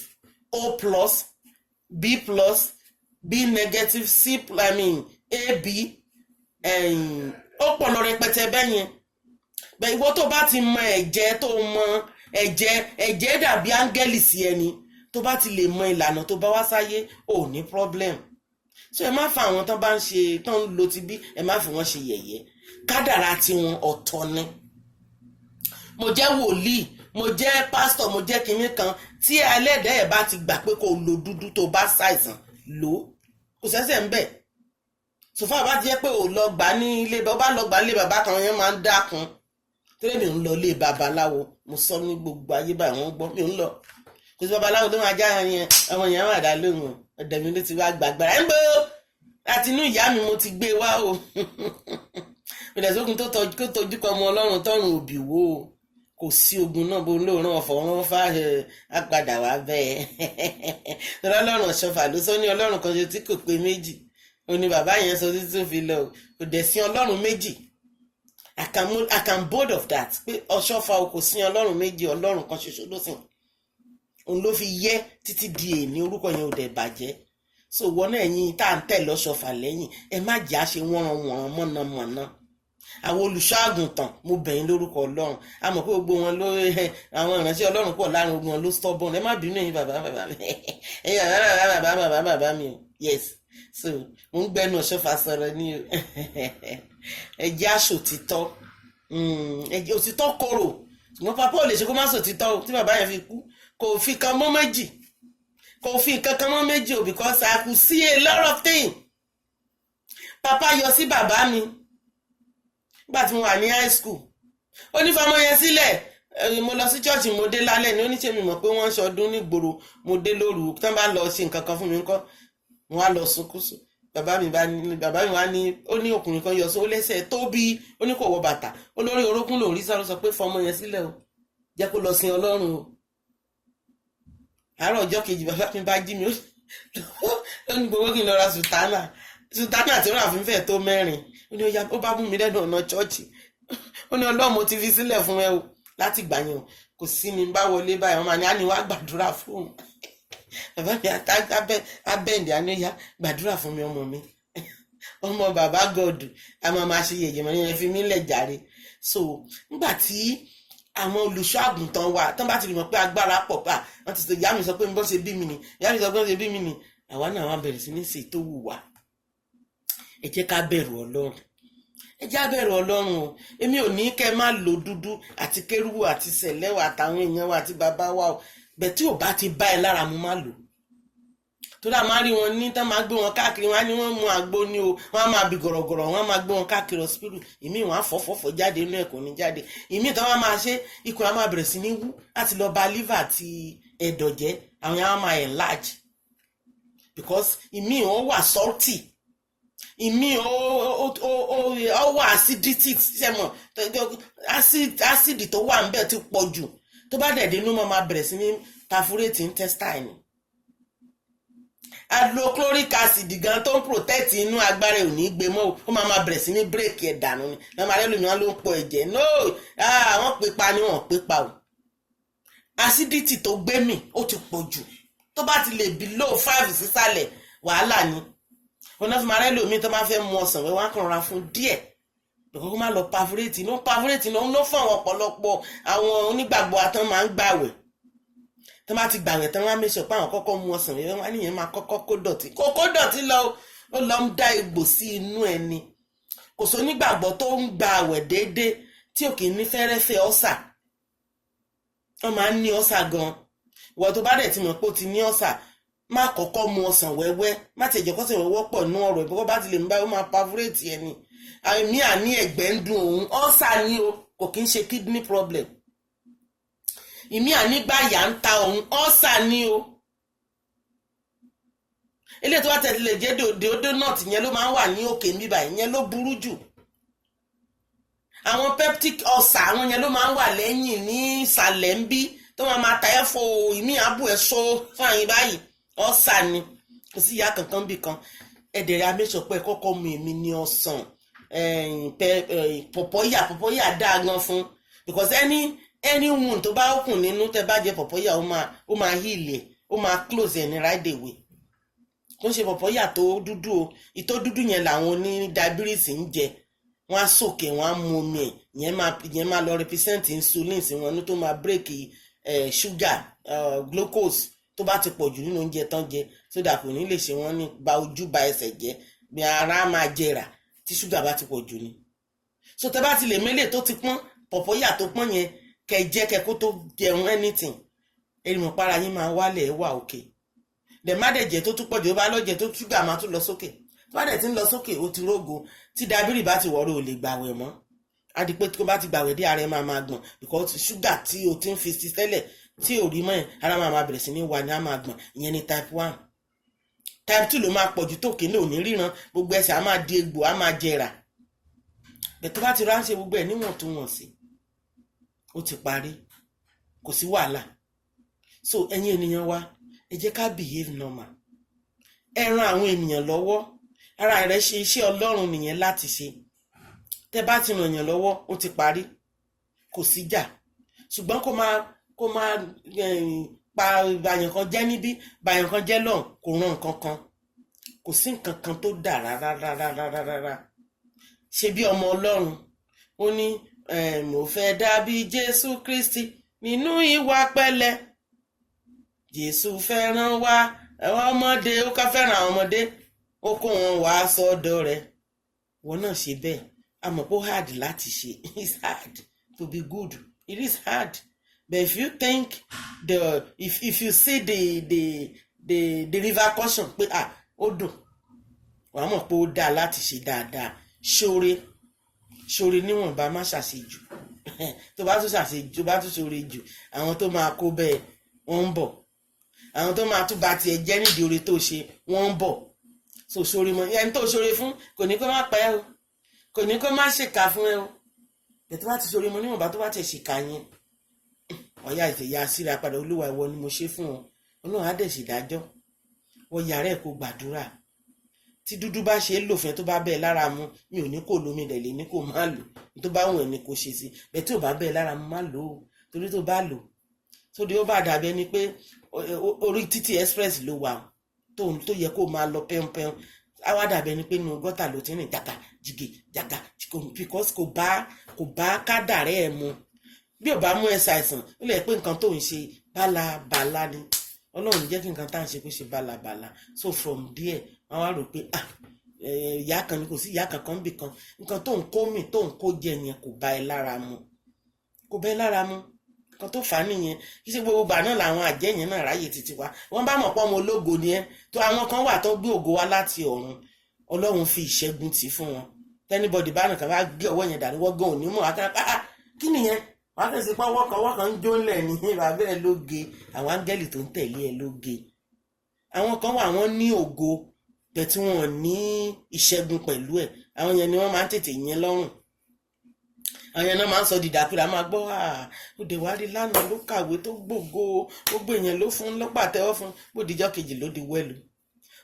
A: O plus, B plus, B negative, AB, ó pọ̀ lọ rẹpẹtẹ bẹ́yẹn. Bẹ́ẹ̀ ìwọ tó bá ti mọ ẹ̀jẹ̀, tó mọ ẹ̀jẹ̀ dàbí áńgẹ́lì sí ẹni. Tó bá ti lè mọ ìlànà tó bá wá sáyé, ò ní problem. So ẹ má fa àwọn tán bá ń ṣe, tán ń lo ti bí, ẹ má fi wọ́n ṣe yẹ̀yẹ́. Kádàrá tí wọn ọ̀tọ̀ ni. Mo jẹ́ wòlíì, mo jẹ́ pásítọ̀, mo jẹ́ kinní kan, tí ẹlẹ́dàá ẹ̀ bá ti gbà pé kó lo dúdú tó bá ṣàìsàn lò, kò sẹ́sẹ̀ ń bẹ̀. Sòfà bá ti jẹ́ pé ò lọ gbà ní ilé, bá lọ gbà nílé bàbá kan, yẹn máa ń dákun. torí mi ò ń lọ ilé babaláwo mo sọ ní gbogbo ayé báyìí wọ́n gbọ́ mi ò ń lọ kò sí babaláwo tó máa já yẹn ọmọ yẹn wà dá lóhùn ọ̀dọ̀ mi ló ti wá gbàgbára ń bó láti inú ìyá mi mo ti gbé wá o ìdẹ̀sókun tó tọ́jú kọ ọmọ ọlọ́run tọ́run òbí wo kò sí ogun náà bó lóòrán ọ̀fọ̀ wọn fà á padà wá bẹ́ẹ̀ ọlọ́run ọ̀ṣọ́fà ló sọ ní ọlọ́run kan ṣe tí kò pé méjì ó ní bàbá yẹn sọ títí tó fi lọ kò dẹ̀ sí ọlọ́run méjì I can bold of that pé ọ̀ṣọ́fà kò sí ọlọ́run méjì ọlọ́run kan ṣoṣo ló sìn òun ló fi yẹ títí di èní orúkọ yẹn ò dẹ̀ bàjẹ́ so wọn náà ẹ̀yin tá à ń tẹ̀lé ọ̀ṣọ́fà lẹ́yìn ẹ má jà ṣe wọ́nranwọ̀nran mọ̀nàmọ̀nà àwọn olùṣọ́ àgùntàn mo bẹ̀yìn lórúkọ ọlọ́run a mọ̀ pé gbogbo wọn ló àwọn ìránṣẹ́ ọlọ́run pọ̀ láàrin ogun wọn ló stubborn ẹ má bínú ẹ̀yin bàbá mi ẹ̀yin bàbá mi o yes so mo ń gbẹnu ọ̀ṣọ́fà sọ̀rọ̀ ní o ẹ jẹ́ àṣòtítọ́ ẹ̀jẹ̀ òtítọ́ korò ṣùgbọ́n pápá ò lè ṣe kó má sòtítọ́ o tí bàbá yẹn fi kú kò fi kan mọ́ méjì kò fi nǹkan kan mọ́ méjì o because I could see a lot of things papa yọ sí bàbá mi nígbà tí mo wà ní high school ó ní fọmọ yẹn sílẹ̀ mo lọ sí church mo dé lálẹ́ ní oníṣẹ́ mi mọ̀ pé wọ́n ń ṣọdún nígboro mo dé lóru tí wọ́n bá lọ ṣe nǹkan kan fún mi ńkọ́ mo wá lọ sunkúnsùn bàbá mi wá ní ó ní ọkùnrin kan yọ sí ó lẹ́sẹ̀ tóbi ó ní kò wọ bàtà ó lórí orókún lòún rí sáré sọ pé fọmọ yẹn sílẹ̀ o jẹ́ kó lọ sin ọlọ́run o àárọ̀ ọjọ́ kejì bàbá mi bá jí mi ó ní gbogbo kí n lọ ra sùtánà tí ó rà fún fẹ́ tó mẹ́rin ó bá mú mi lẹ́nu ọ̀nà chọ́ọ̀chì ó ní ọlọ́run mo ti fi sílẹ̀ fún ẹ o láti gbà yẹn o kò sí ni bá wọlé báyìí wọn máa ní àní wá gbàdúrà fún òun bàbá mi abẹ́ǹdì àníyá gbàdúrà fún mi ọmọ mi ọmọ bàbá gọdù a máa ṣe yẹ̀yẹ̀ mọ́ yẹn fi mí lẹ̀ jàre so nígbà tí àwọn olùṣọ́ àgùntàn wa tán bá ti rí mọ̀ pé agbára pọ̀ pa wọ́n ti sọ ìyá mi sọ pé bọ́n ṣe bí mi ni ìyá mi sọ pé bọ́n ṣe bí mi ni àwa náà wá bẹ̀rẹ̀ sí ní ṣe tó wù wá ẹ jẹ́ ká bẹ̀rù ọlọ́run ẹ jẹ́ á bẹ̀rù ọlọ́run o èmi ò ní kẹ́ má lo dúdú àti kérúwù àti sẹ̀lẹ́wà àtàwọn èèyàn wa àti bàbá wa o bẹ̀ tí ò bá ti bá ẹ lára mu má lò tó dà má rí wọn ní tán máa gbé wọn káàkiri wọn á ní wọn mú àgbo ní o wọn á máa bì gọ̀rọ̀gọ̀rọ̀ wọn á máa gbé wọn káàkiri hospital ìmí wọn á fọ́fọ́fọ́ jáde inú ẹ̀ kò ní jáde ìmí tán wọn máa ṣe ikùn á máa bẹ̀rẹ̀ sí ní wú láti lọ bà liver àti ẹ̀dọ̀ jẹ́ àwọn yẹn á máa enlarge because ìmí wọn wà salty ìmí ó wà acidity sẹ́mọ̀ acid tó wà ń bẹ̀ ti pọ̀ jù tó bá dẹ̀ dénú máa bẹ̀rẹ̀ sí ní perforate intestine hydrochloric acid gan tó ń protect inú agbára ò ní gbé mọ́ ó máa bẹ̀rẹ̀ sí ní bírèkì ẹ̀ dànù ni lọ́mọ alẹ́lùmí wọn ló ń pọ̀ ẹ̀jẹ̀ no àwọn pípa ni wọ́n pípa o acidity tó gbé mì ó ti pọ̀ jù tó bá ti lè below 5 sísàlẹ̀ wàhálà ni ọ̀nà fún alẹ́lùmí tó máa fẹ́ mu ọsàn wẹ́ wọ́n á kàn ra fún díẹ̀ lọ́kọ́ kó má lọ perforate ní ó perforate ní ó ló fún àwọn ọ̀pọ̀lọpọ̀ àwọn onígbàgbọ́ àtàn máa ń gbàwẹ̀ tó bá ti gbàwẹ̀ tán wá mẹ́sọ̀ pé àwọn kọ́kọ́ mu ọsàn wẹ́wẹ́ wọn nìyẹn máa kọ́kọ́ kó dọ̀tí lọ ó lọ ń dá egbò sí inú ẹni kò sọ onígbàgbọ́ tó ń gba àwẹ̀ déédéé tí ò kì í ní fẹ́rẹ́fẹ́ ọ́sà wọ́n máa ń ní ọ́sà gan ìwọ tó bá dẹ̀ ti mọ̀ pé ó ti ní ọ́sà má kọ́kọ́ mu ọsàn wẹ́wẹ́ má tẹ̀jọ́ kọ́sàn wẹ́wẹ́ pọ̀ nú ọ̀rọ̀ ìbọ́kọ́ bá ti lè ń bá ó máa perforate ẹni àmì àní ẹ̀gbẹ́ ń dùn òun ọ́sà ni o kò kí ń ṣe kidney problem ìmí ànígbà yà ń ta òun ọ́sà ni o ilé tó bá tẹ̀lé jẹ́ deodonut yẹn ló máa ń wà ní òkè níbà yẹn ló burú jù àwọn peptic ulcer àwọn yẹn ló máa ń wà lẹ́yìn ní ìsàlẹ̀ ń bí tó máa ta ẹ̀fọ́ ìmí àbù ẹ̀ṣọ́ fún àyín báyìí ọ́sà ni kò sí ìyá kankan bì kan ẹ̀dẹ̀rẹ̀ amẹ́sọ̀ pé kọ́kọ́ mu èmi ní ọsàn pọ̀pọ́yà dáa gan fún because any wound tó bá kùn nínú tẹ́ bá jẹ pọ̀pọ́yà ó máa heal ẹ̀ ó máa close ẹ̀ ní right away kò ń ṣe pọ̀pọ́yà tó dúdú o ìtó dúdú yẹn làwọn ní diabetes ń jẹ wọ́n á sòkè wọ́n á mu omi ẹ̀ ìyẹn máa lọ represent insulin sí wọn ní tó máa break sugar glucose tó bá ti pọ̀ jù nínú oúnjẹ tán jẹ so that kò ní lè ṣe wọ́n ní ba ojú ba ẹsẹ̀ jẹ́ bí ara máa jẹrà tí sugar bá ti pọ̀ jù ni so tẹ́ bá ti lè mélè tó ti pọ́n pọ̀pọ́yà tó pọ́n yẹn kẹjẹ kẹkó tó jẹun anything ẹnìmọ̀ para yín máa wálẹ̀ wà òkè dẹ̀ má dẹ̀ jẹ́ tó tún pọ̀jù ó bá lọ́jẹ́ tó ṣúgà máa tún lọ sókè tó bá dẹ̀ ti ń lọ sókè ó ti rógo tí dábìrì bá ti wọ̀rọ̀ ò lè gbàwẹ̀ mọ́ á di pé tó bá ti gbàwẹ̀ dé ara ẹ máa gbọ̀n because ṣúgà tí o ti ń fi sí tẹ́lẹ̀ tí ò rí mọ́ ẹ̀ ara máa bẹ̀rẹ̀ sí ní wà ní á máa gbọ̀n. Ìyẹn ni type 1. Type 2 ló máa pọ̀jù tó kéde òní ríran, gbogbo ẹsẹ̀ á máa di egbò, á máa jẹrà. Bẹ̀ tó bá ti ránṣẹ́ gbogbo ẹ̀ níwọ̀ntúnwọ̀nsì, ó ti parí, kò sí wàhálà. So ẹ̀yin ènìyàn wa, ẹ jẹ́ ká behave normal. Ẹ ran àwọn ènìyàn lọ́wọ́, ara rẹ̀ ṣe iṣẹ́ Ọlọ́run nìyẹn láti ṣe. Tẹ́ bá ti ràn èèyàn lọ́wọ́, ó ti parí, kò síjà. Ṣùgbọ́n kó máa pa bàyàn kan jẹ́ níbí, bàyàn kan jẹ́ lọ́hùn, kò ràn nǹkan kan, kò sí nǹkan kan tó dà rárá. Ṣe bí ọmọ Ọlọ́run, ó ní mo fẹ́ dàbí Jésù Kristi nínú ìwà pẹ̀lẹ́. Jésù fẹ́ràn wa ọmọdé, ó ká fẹ́ràn àwọn ọmọdé, ó kó wọn wá sọ́dọ̀ rẹ̀. Wọ́n náà ṣe bẹ́ẹ̀. A mọ̀ pé ó hard láti ṣe. It's hard to be good. It is hard. But if you think if you see the repercussion pé ó dùn, wàá mọ̀ pé ó dáa láti ṣe dáadáa. Ṣoore níwọ̀nba, má ṣàṣejù. Tó bá tún ṣàṣejù, tó bá tún ṣoore jù, àwọn tó máa kó bẹ́ẹ̀ wọ́n ń bọ̀. Àwọn tó máa tún bá tiẹ̀ jẹ́ nídìí oore tó ṣe wọ́n ń bọ̀. So ṣoore mọ́ ẹni tó ṣoore fún kò ní kó má pa ẹ́ o, kò ní kó má ṣèkà fún ẹ o. Bẹ̀ tó bá ti ṣoore mọ́ níwọ̀nba, tó bá ti ṣèkà yẹn, ọ̀yá ìfẹ̀yà síra padà, Olúwa ìwọ ni mo ṣe fún ọ. Ọlọ́run á dẹ̀ ṣèdájọ́. Wọ́n yàrá ẹ̀ kó gbàdúrà. Tí dúdú bá ṣe é lò fún ẹ tó bá bẹ́ẹ̀ lára mu, mi ò ní kó lómi dẹ̀ lé ní kó má lò. Tó bá wùn ẹ́ ni kó ṣe sí. Bẹ̀ tí ò bá bẹ́ẹ̀ lára mu má lò ó. Torí tó bá lò, sóde ó bá dàbí ẹni pé orí títì express ló wà tó yẹ kó máa lọ pẹ́ńpẹ́ń. Á wá dàbí ẹni pé inú gọ́tà ló ti rìn jàgà because kò bá kádàrẹ́ ẹ̀ mu. Bí ò bá mú ẹ ṣàìsàn, ó lè pé nǹkan tó ń ṣe bálabàla ni. Ọlọ́run jẹ́ kí nǹkan tá à ń ṣe kó ṣe bálabàla. So from there, wọ́n wá rò pé ìyá kan ni, kò sí ìyá kankan bì kan. Nǹkan tó ń kó mì tó ń kó jẹ yẹn kò bá ẹ lára mu. Kò bá ẹ lára mu. Nǹkan tó fà á nìyẹn. Kì í ṣe gbogbo ìgbà náà làwọn àjẹ́ yẹn náà ráyè títí wa. Wọ́n bá mọ̀ pé ọmọ ológo ni ẹ́. Tó àwọn kan wà tó gbé ògo wá láti ọ̀run. Ọlọ́run fi ìṣẹ́gun tì fún wọn. Tẹ́nibọ̀dì bá nìkan bá gbé ọwọ́ yẹn dànù, wọ́n gan òní mọ̀ kí nìyẹn? Wọ́n á kẹ́sì pé wọ́n kan ń jólẹ̀ ní bàbá ẹ̀ lóge, àwọn áńgẹ́lì tó ń tẹ̀lé ẹ lóge. Àwọn kan wà wọ́n ní ògo bẹ̀ tí wọ́n ní ìṣẹ́gun pẹ̀lú ẹ̀. Àwọn yẹn ni wọ́n máa ń tètè yẹn lọ́rùn. Àwọn yẹn náà máa ń sọ dìdàkudà, máa gbọ́ òde wá rí lánàá ló kàwé tó gbogbo èèyàn ló fún ló pàtẹ́wọ́ fún, bó dijọ́ kejì ló di wẹ́lu.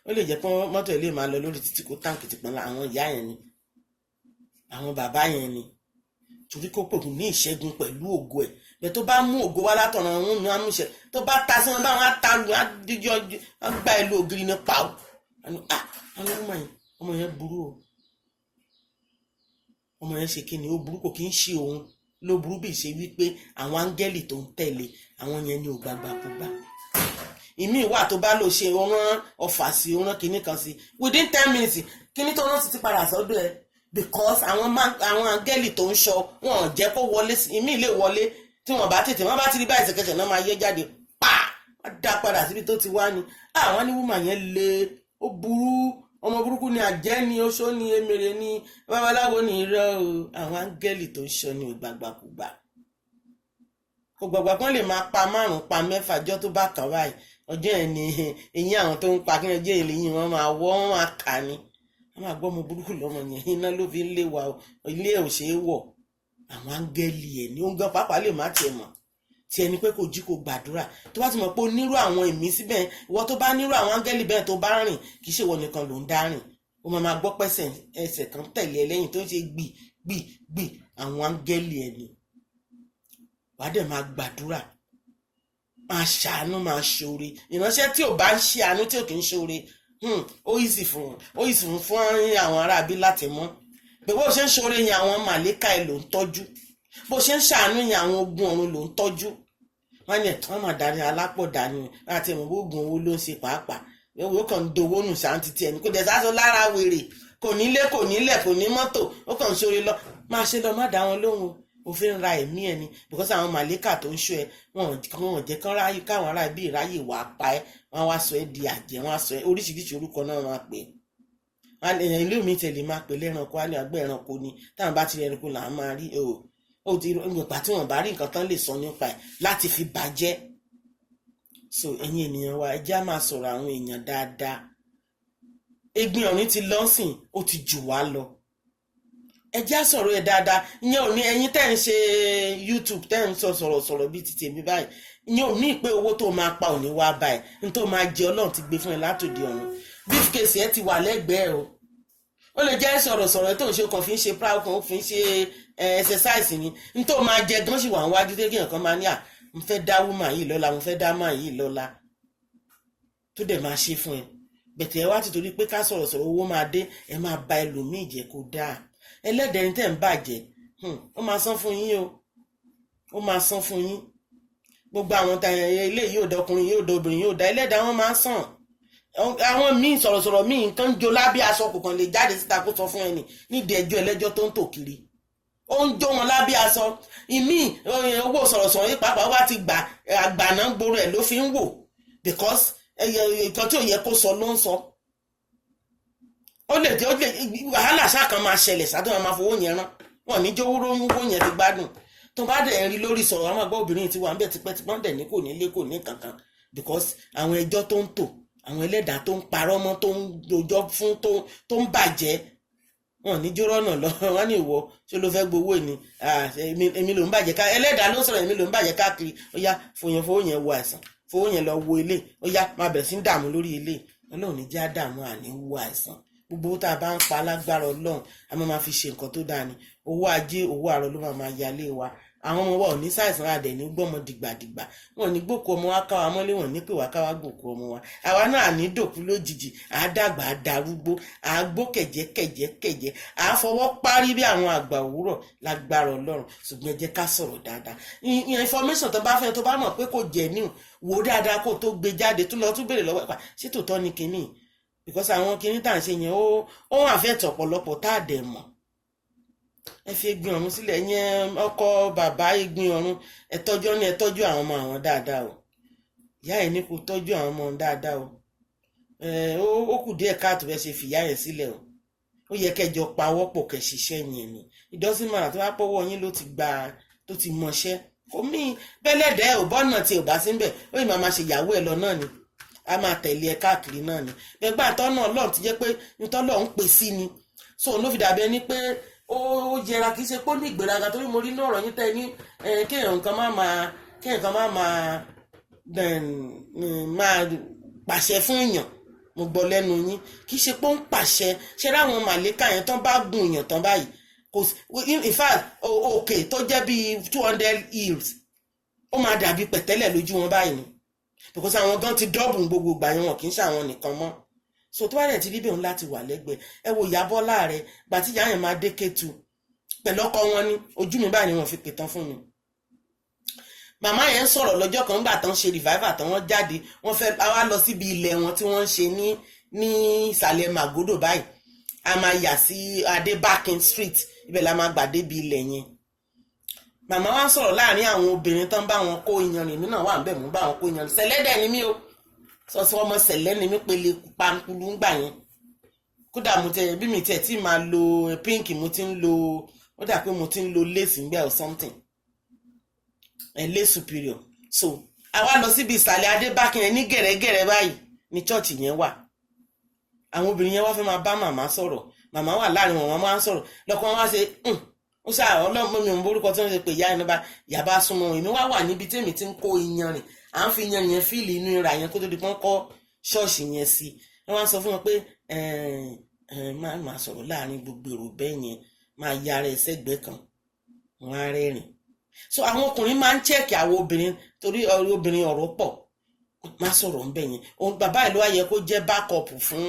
A: Ó lè jẹ́ pé mọ́tò ẹ̀ lè máa lọ lórí títí kó táǹkì ti pọ́n la. Àwọn ìyá yẹn ni, àwọn bàbá yẹn ni, torí kó pòkù ní ìṣẹ́gun pẹ̀lú ògo ẹ̀. Bẹ́ẹ̀ tó bá mú ògo wá látọ̀nà wọn ní àmúṣẹ, tó bá ta sí wọn báwọn á ta lu, á díjọ́ á gbá ìlú ògiri ní pàó. Àwọn ọmọ yẹn burú o. Ọmọ yẹn ṣe kí ni ó burú, kò kí ń ṣe òun ló burú, bí ṣe wípé àwọn áńgẹ́lì tó ń tẹ̀lé àwọn yẹn ni ò gbàgbàkúgbà. Ìmí ìwà tó bá lò ṣe rán ọfà sí, rán kinní kan sí, within 10 minutes kinní tó rán sí ti padà sọ́dọ̀ ẹ̀. Because àwọn áńgẹ́lì tó ń ṣọ́ wọn jẹ́ kó wọlé, ìmí ilé wọlé tí wọ́n bá tètè, wọ́n bá ti rí báyìí ṣẹ̀kẹ̀ṣẹ̀ náà máa yẹ jáde wọ́n dá padà síbi tó ti wá ni. Àwọn ní wúmà yẹn le, ó burú, ọmọ burúkú ni, àjẹ́ ni, oṣó ni, emèrè ni, babaláwo ni, irọ́ o. Àwọn áńgẹ́lì tó ń ṣọ́ ni ò gbàgbàkúgbà. Kò gbàgbà kan lè máa pa 5 pa 6 ọjọ́ tó bá kàn báyìí. Ọjọ́ ẹ̀ ni eyín àwọn tó ń pa kí ọjọ́ ìlẹ́yìn wọn máa wọ́, wọn máa kà ní. Wọ́n máa gbọ́ ọmọ burúkú lọ́mọ yẹn, iná ló fi ń lé wa, ilé ẹ̀ ò ṣe é wọ̀. Àwọn áńgẹ́lì ẹ̀ ní ó ń gan pápá lè má tiẹ̀ mọ̀. Tí ẹni pé kò jí kò gbàdúrà, tó bá ti mọ̀ pé ó nírú àwọn ẹ̀mí síbẹ̀, ìwọ tó bá nírú àwọn áńgẹ́lì bẹ́ẹ̀ tó bá rìn, kì í ṣe ìwọ nìkan ló ń dá rìn. Ó máa gbọ́ pẹ́sẹ̀ ẹsẹ̀ kan tẹ̀lé ẹ lẹ́yìn tó ń ṣe gbì àwọn áńgẹ́lì ẹ̀ ni. Wàá dẹ̀ máa gbàdúrà, máa ṣàánú, máa ṣoore. Ìránṣẹ́ tí ò bá ń ṣe àánú, tí ò kì í ṣoore, ó easy fún àwọn aráabí láti mọ̀. Pé bó ṣe ń ṣoore yẹn àwọn màlẹ́kà ẹ̀ ló ń tọ́jú, bó ṣe ń ṣàánú yẹn àwọn ogun ọ̀run ló ń tọ́jú. Wọ́n yẹn wọ́n máa darí alápọ̀ dání láti ẹ̀mọ́ ogun owó ló ń ṣe pàápàá. Ó kàn ń dowó nù ṣáàntì tiẹ̀ ní kò dẹ̀ sáṣọ lára wèrè, kò nílé kò nílẹ̀ kò ní mọ́tò, ó kàn ń ṣoore lọ. Máa ṣe lọ, má dá wọn lóhùn, òfin ra ẹ̀mí ẹni, because àwọn màlẹ́kà tó ń ṣọ́ ẹ wọn jẹ́ kán ráyè, káwọn ará ibi ìráyè wà pa ẹ́, wọ́n wá sọ ẹ́ di àjẹ́, wọ́n á sọ ẹ́ oríṣiríṣi orúkọ náà máa pè é. èèyàn ilé mi tẹ̀lé máa pè lẹ́ranko á ní àgbẹ̀ ẹranko ni táwọn bá ti rí ẹranko là á máa rí ó ti nípa tí wọ́n bá rí nǹkan tán lè sọ nípa ẹ̀ láti fi bàjẹ́. So ẹ̀yin ènìyàn wa ẹ jẹ́ á máa sọ̀rọ̀ àwọn èèyàn dáadáa. Egbin ọ̀rìn ti lọ́sìn ó ti jù wá lọ. Ẹ jẹ́ á sọ̀rọ̀ ẹ̀ dáadáa. Ìyẹn ò ní ẹ̀yin tẹ́ ń ṣe YouTube tẹ́ ń sọ̀rọ̀ bíi ti tèmi báyìí. Ìyẹn ò ní pé owó tó máa pa òní wá báyìí ní tó máa jẹ Ọlọ́run ti gbé fún ẹ látòdì ọ̀run. Briefcase ẹ ti wà lẹ́gbẹ̀ẹ́ o. Ó lè jẹ́ sọ̀rọ̀ tó ń ṣe kan fi ń ṣe proud kan ó fi ń ṣe exercise ni ní tó máa jẹ gan ṣì wà níwájú tó kéèyàn kan máa ní mo fẹ́ dá woman yìí lọ́la mo fẹ́ dá man yìí lọ́la tó dẹ̀ máa ṣe fún ẹ. Bẹ̀tẹ̀ ẹ wá ti torí pé ká sọ̀rọ̀ owó máa dé ẹ máa ba ẹlòmíì jẹ́ kó dáa. Ẹlẹ́dẹ̀ẹ́ni tẹ̀ ń bàjẹ́ ó máa san fún yín o ó máa san fún yín. Gbogbo àwọn ilé yóò da ọkùnrin yóò da obìnrin yóò da ẹlẹ́dàá wọn máa sàn. Àwọn míì sọ̀rọ̀ míì nǹkan ń jó lábẹ́ aṣọ kò kàn lè jáde síta kó sọ fún ẹni nídìí ẹjọ́ ẹlẹ́jọ́ tó ń tò kiri ó ń jó wọn lábẹ́ aṣọ. Ìmíì owó sọ̀rọ̀ yìí pàápàá wá ti gbà àgbàná gbòòrò ẹ̀ ló fi ń wò because ìkan tí ò yẹ kó sọ ló ń sọ. Ó lè wàhálà ṣáà kan máa ṣẹlẹ̀ sádùn máa fowó yẹn rán wọn ní jówó rówó yẹn ti gbádùn tó bá dẹ̀ rí lórí sọ̀rọ̀ àwọn àgbà obìnrin ti wà ń bẹ̀ tipẹ́tipẹ́ dẹ̀ ní kò ní lé kò ní kankan because àwọn ẹjọ́ tó ń tò àwọn ẹlẹ́dàá tó ń parọ́ mọ́ tó ń dojọ́ fún tó ń bàjẹ́ wọn ní jórọ́ náà lọ wọn ní ìwọ ṣé ló fẹ́ gbowó ni èmi ló ń bàjẹ́ ká ẹlẹ́dàá ló sọ̀rọ̀ èmi ló ń bàjẹ́ káàkiri ó yá fowó yẹn wo àìsàn fowó yẹn lọ wo ilé ó yá máa bẹ̀rẹ̀ sí ń dààmú lórí ilé Ọlọ́run ní já dààmú àní wo àìsàn gbogbo tá a bá ń pa lágbára Ọlọ́run a máa fi ṣe nǹkan tó dáa ni owó ajé owó àrọ̀ ló máa yálé wa àwọn ọmọ wa ò ní ṣàìsàn adẹ̀ ní gbọ́mọ dìgbàdìgbà wọn ò ní gbòkú ọmọ wa káwa mọ́lé wọn ní pé wá káwa gbòkú ọmọ wa àwa náà ní dòkú lójijì àádàgbà àdarúgbó àágbó kẹ̀jẹ̀kẹ̀jẹ̀kẹ̀jẹ̀ àáfọwọ́ parí bí àwọn àgbà òwúrọ̀ lágbára Ọlọ́run ṣùgbọ́n ẹ jẹ́ ká sọ̀rọ̀ dáadáa information tó bá fẹ́ tó bá mọ̀ pé kò jẹ́ níhùn wò dáadáa kó tó gbé jáde tó lọ tún béèrè lọ́wọ́ ẹ̀pà ṣé tòótọ́ ni kinní because àwọn kinní tá à ń ṣe yẹn ó hàn fẹ́ tọ̀pọ̀lọpọ̀ tá à dẹ̀ mọ̀. Ẹ fi Egbin Ọ̀run sílẹ̀ yẹn ọkọ bàbá Egbin Ọ̀run ẹ tọ́jú àwọn ọmọ àwọn dáadáa o ìyá ẹ̀ ní kó tọ́jú àwọn ọmọ dáadáa o ó kù díẹ̀ káàtó fẹ́ ṣe fìyà yẹn sílẹ̀ o ó yẹ kẹjọ pawọ́pọ̀ kẹ́ ṣiṣẹ́ yẹn ni ìdọ́símọ̀ràn tó bá pọ́wọ́ yín ló ti gbà tó ti mọṣẹ́ kò mí bẹ́lẹ́dẹ́ ò bọ́nà tí ò bá sí bẹ̀ ó yìí máa ṣe ìyàwó ẹ̀ lọ náà ni a máa tẹ̀lé ẹ káàkiri náà ni gbẹgbà tọ́nà Ọlọ́run ti jẹ́ pé nítọ́lọ́ ń pè sí ni so ló fi dàbí ẹni pé ó yẹra kìí ṣe pé ó ní ìgbéraga torí mo rí náà ọ̀rọ̀ yín tẹ́ ní kéèyàn kan máa pàṣẹ fún èèyàn mo gbọ́ lẹ́nu yín kìí ṣe pé ó ń pàṣẹ ṣe ráwọn màlẹ́kà yẹn tán bá gùn èèyàn tán báyìí kò in fact òkè tó jẹ́ bíi 200 hills ó máa dàbí pẹ̀tẹ́lẹ̀ lójú wọn báyìí ni because àwọn gan ti dọ́ọ̀bù gbogbo ìgbà yẹn wọn kì í ṣe àwọn nìkan mọ́ so tó bá rẹ̀ ti rí bẹ́ẹ̀ láti wà lẹ́gbẹ̀ẹ́ ẹ wo Ìyá Bọ́lá rẹ̀ gbà tí ìyá yẹn máa dé Kétu pẹ̀lú ọkọ wọn ní ojú mi báyìí ni wọ́n fi pè tán fún mi. Màmá yẹn sọ̀rọ̀ lọ́jọ́ kan nígbà tán ṣe revival tán wọ́n jáde wọ́n fẹ́ wá lọ síbi ilẹ̀ wọn tí wọ́n ń ṣe ní ìsàlẹ̀ Màgódò báyìí a máa yà sí Adébákin Street ibẹ̀ la máa gbà débi ilẹ̀ yẹn. Màmá wa sọ̀rọ̀ láàrin àwọn obìnrin tán bá wọn kó iyanrìn mi náà wà ń bẹ̀ mú bá wọn kó iyanrìn sẹ̀lẹ́dẹ̀ ni mí o sọsọ ọmọ sẹ̀lẹ́ ni mí pele pankulu ń gbà yẹn kódà mo tẹ bí mi tẹ tí máa lo pink mo ti ń lo ó dà pé mo ti ń lo lace ńgbà or something lace superior so àwa lọ síbi ìsàlẹ̀ Adébákin yẹn ní gẹ̀rẹ́gẹ̀rẹ́ báyìí ní chọ́ọ̀chì yẹn wà àwọn obìnrin yẹn wá fẹ́ máa bá màmá sọ̀rọ̀ màmá wà láàrin wọn wọn máa ń sọ̀rọ̀ lọ́kàn wọn wá ṣe ó ṣáà ọlọ́mọ mi ò ń borúkọ tí wọ́n ṣe pé ìyá ẹni bá yàbá súnmọ́ èmi wá wà níbi tèmi ti ń kó iyanrìn à ń fi iyanrìn yẹn fíìlì inú ìrà yẹn kó tó di pọ́n kọ́ ṣọ́ọ̀ṣì yẹn sí wọ́n wá sọ fún wọn pé máa sọ̀rọ̀ láàrin gbogbo èrò bẹ́ẹ̀ yẹn máa ya ara ẹ̀ sẹ́gbẹ̀ẹ́ kan wọ́n á rẹ́rìn so àwọn ọkùnrin máa ń chẹ́ẹ̀kì àwọn obìnrin torí obìnrin ọ̀rọ̀ pọ̀ má sọ̀rọ̀ ń bẹ̀ yẹn òun bàbá ìlú ayẹ kó jẹ́ bákọ̀pù fún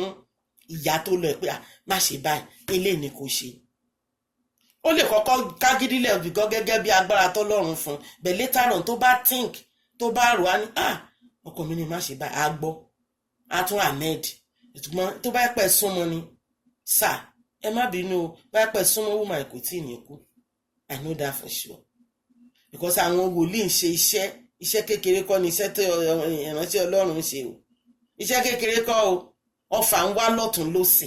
A: ìyá tó lọ ẹ̀ pé má ṣe báyìí ilé ni kò ṣe ó lè kọ́kọ́ kágídílẹ̀ bìgọ́ gẹ́gẹ́ bí agbára tọ́lọ́run fún but later on tó bá think tó bá rò á ní ọkọ mi ni má ṣe báyìí á gbọ́ á tún ahmed ìtumọ̀ tó bá pẹ́ súnmọ́ ni sà ẹ má bínú o bá pẹ́ súnmọ́ wùmá kò tí ì ní kú I know that for sure because àwọn wòlíì ń ṣe iṣẹ́ kékeré kọ́ ni iṣẹ́ tó ìránṣẹ́ Ọlọ́run ń ṣe o iṣẹ́ kékeré kọ́ o ọfà ń wá lọ́tún lósì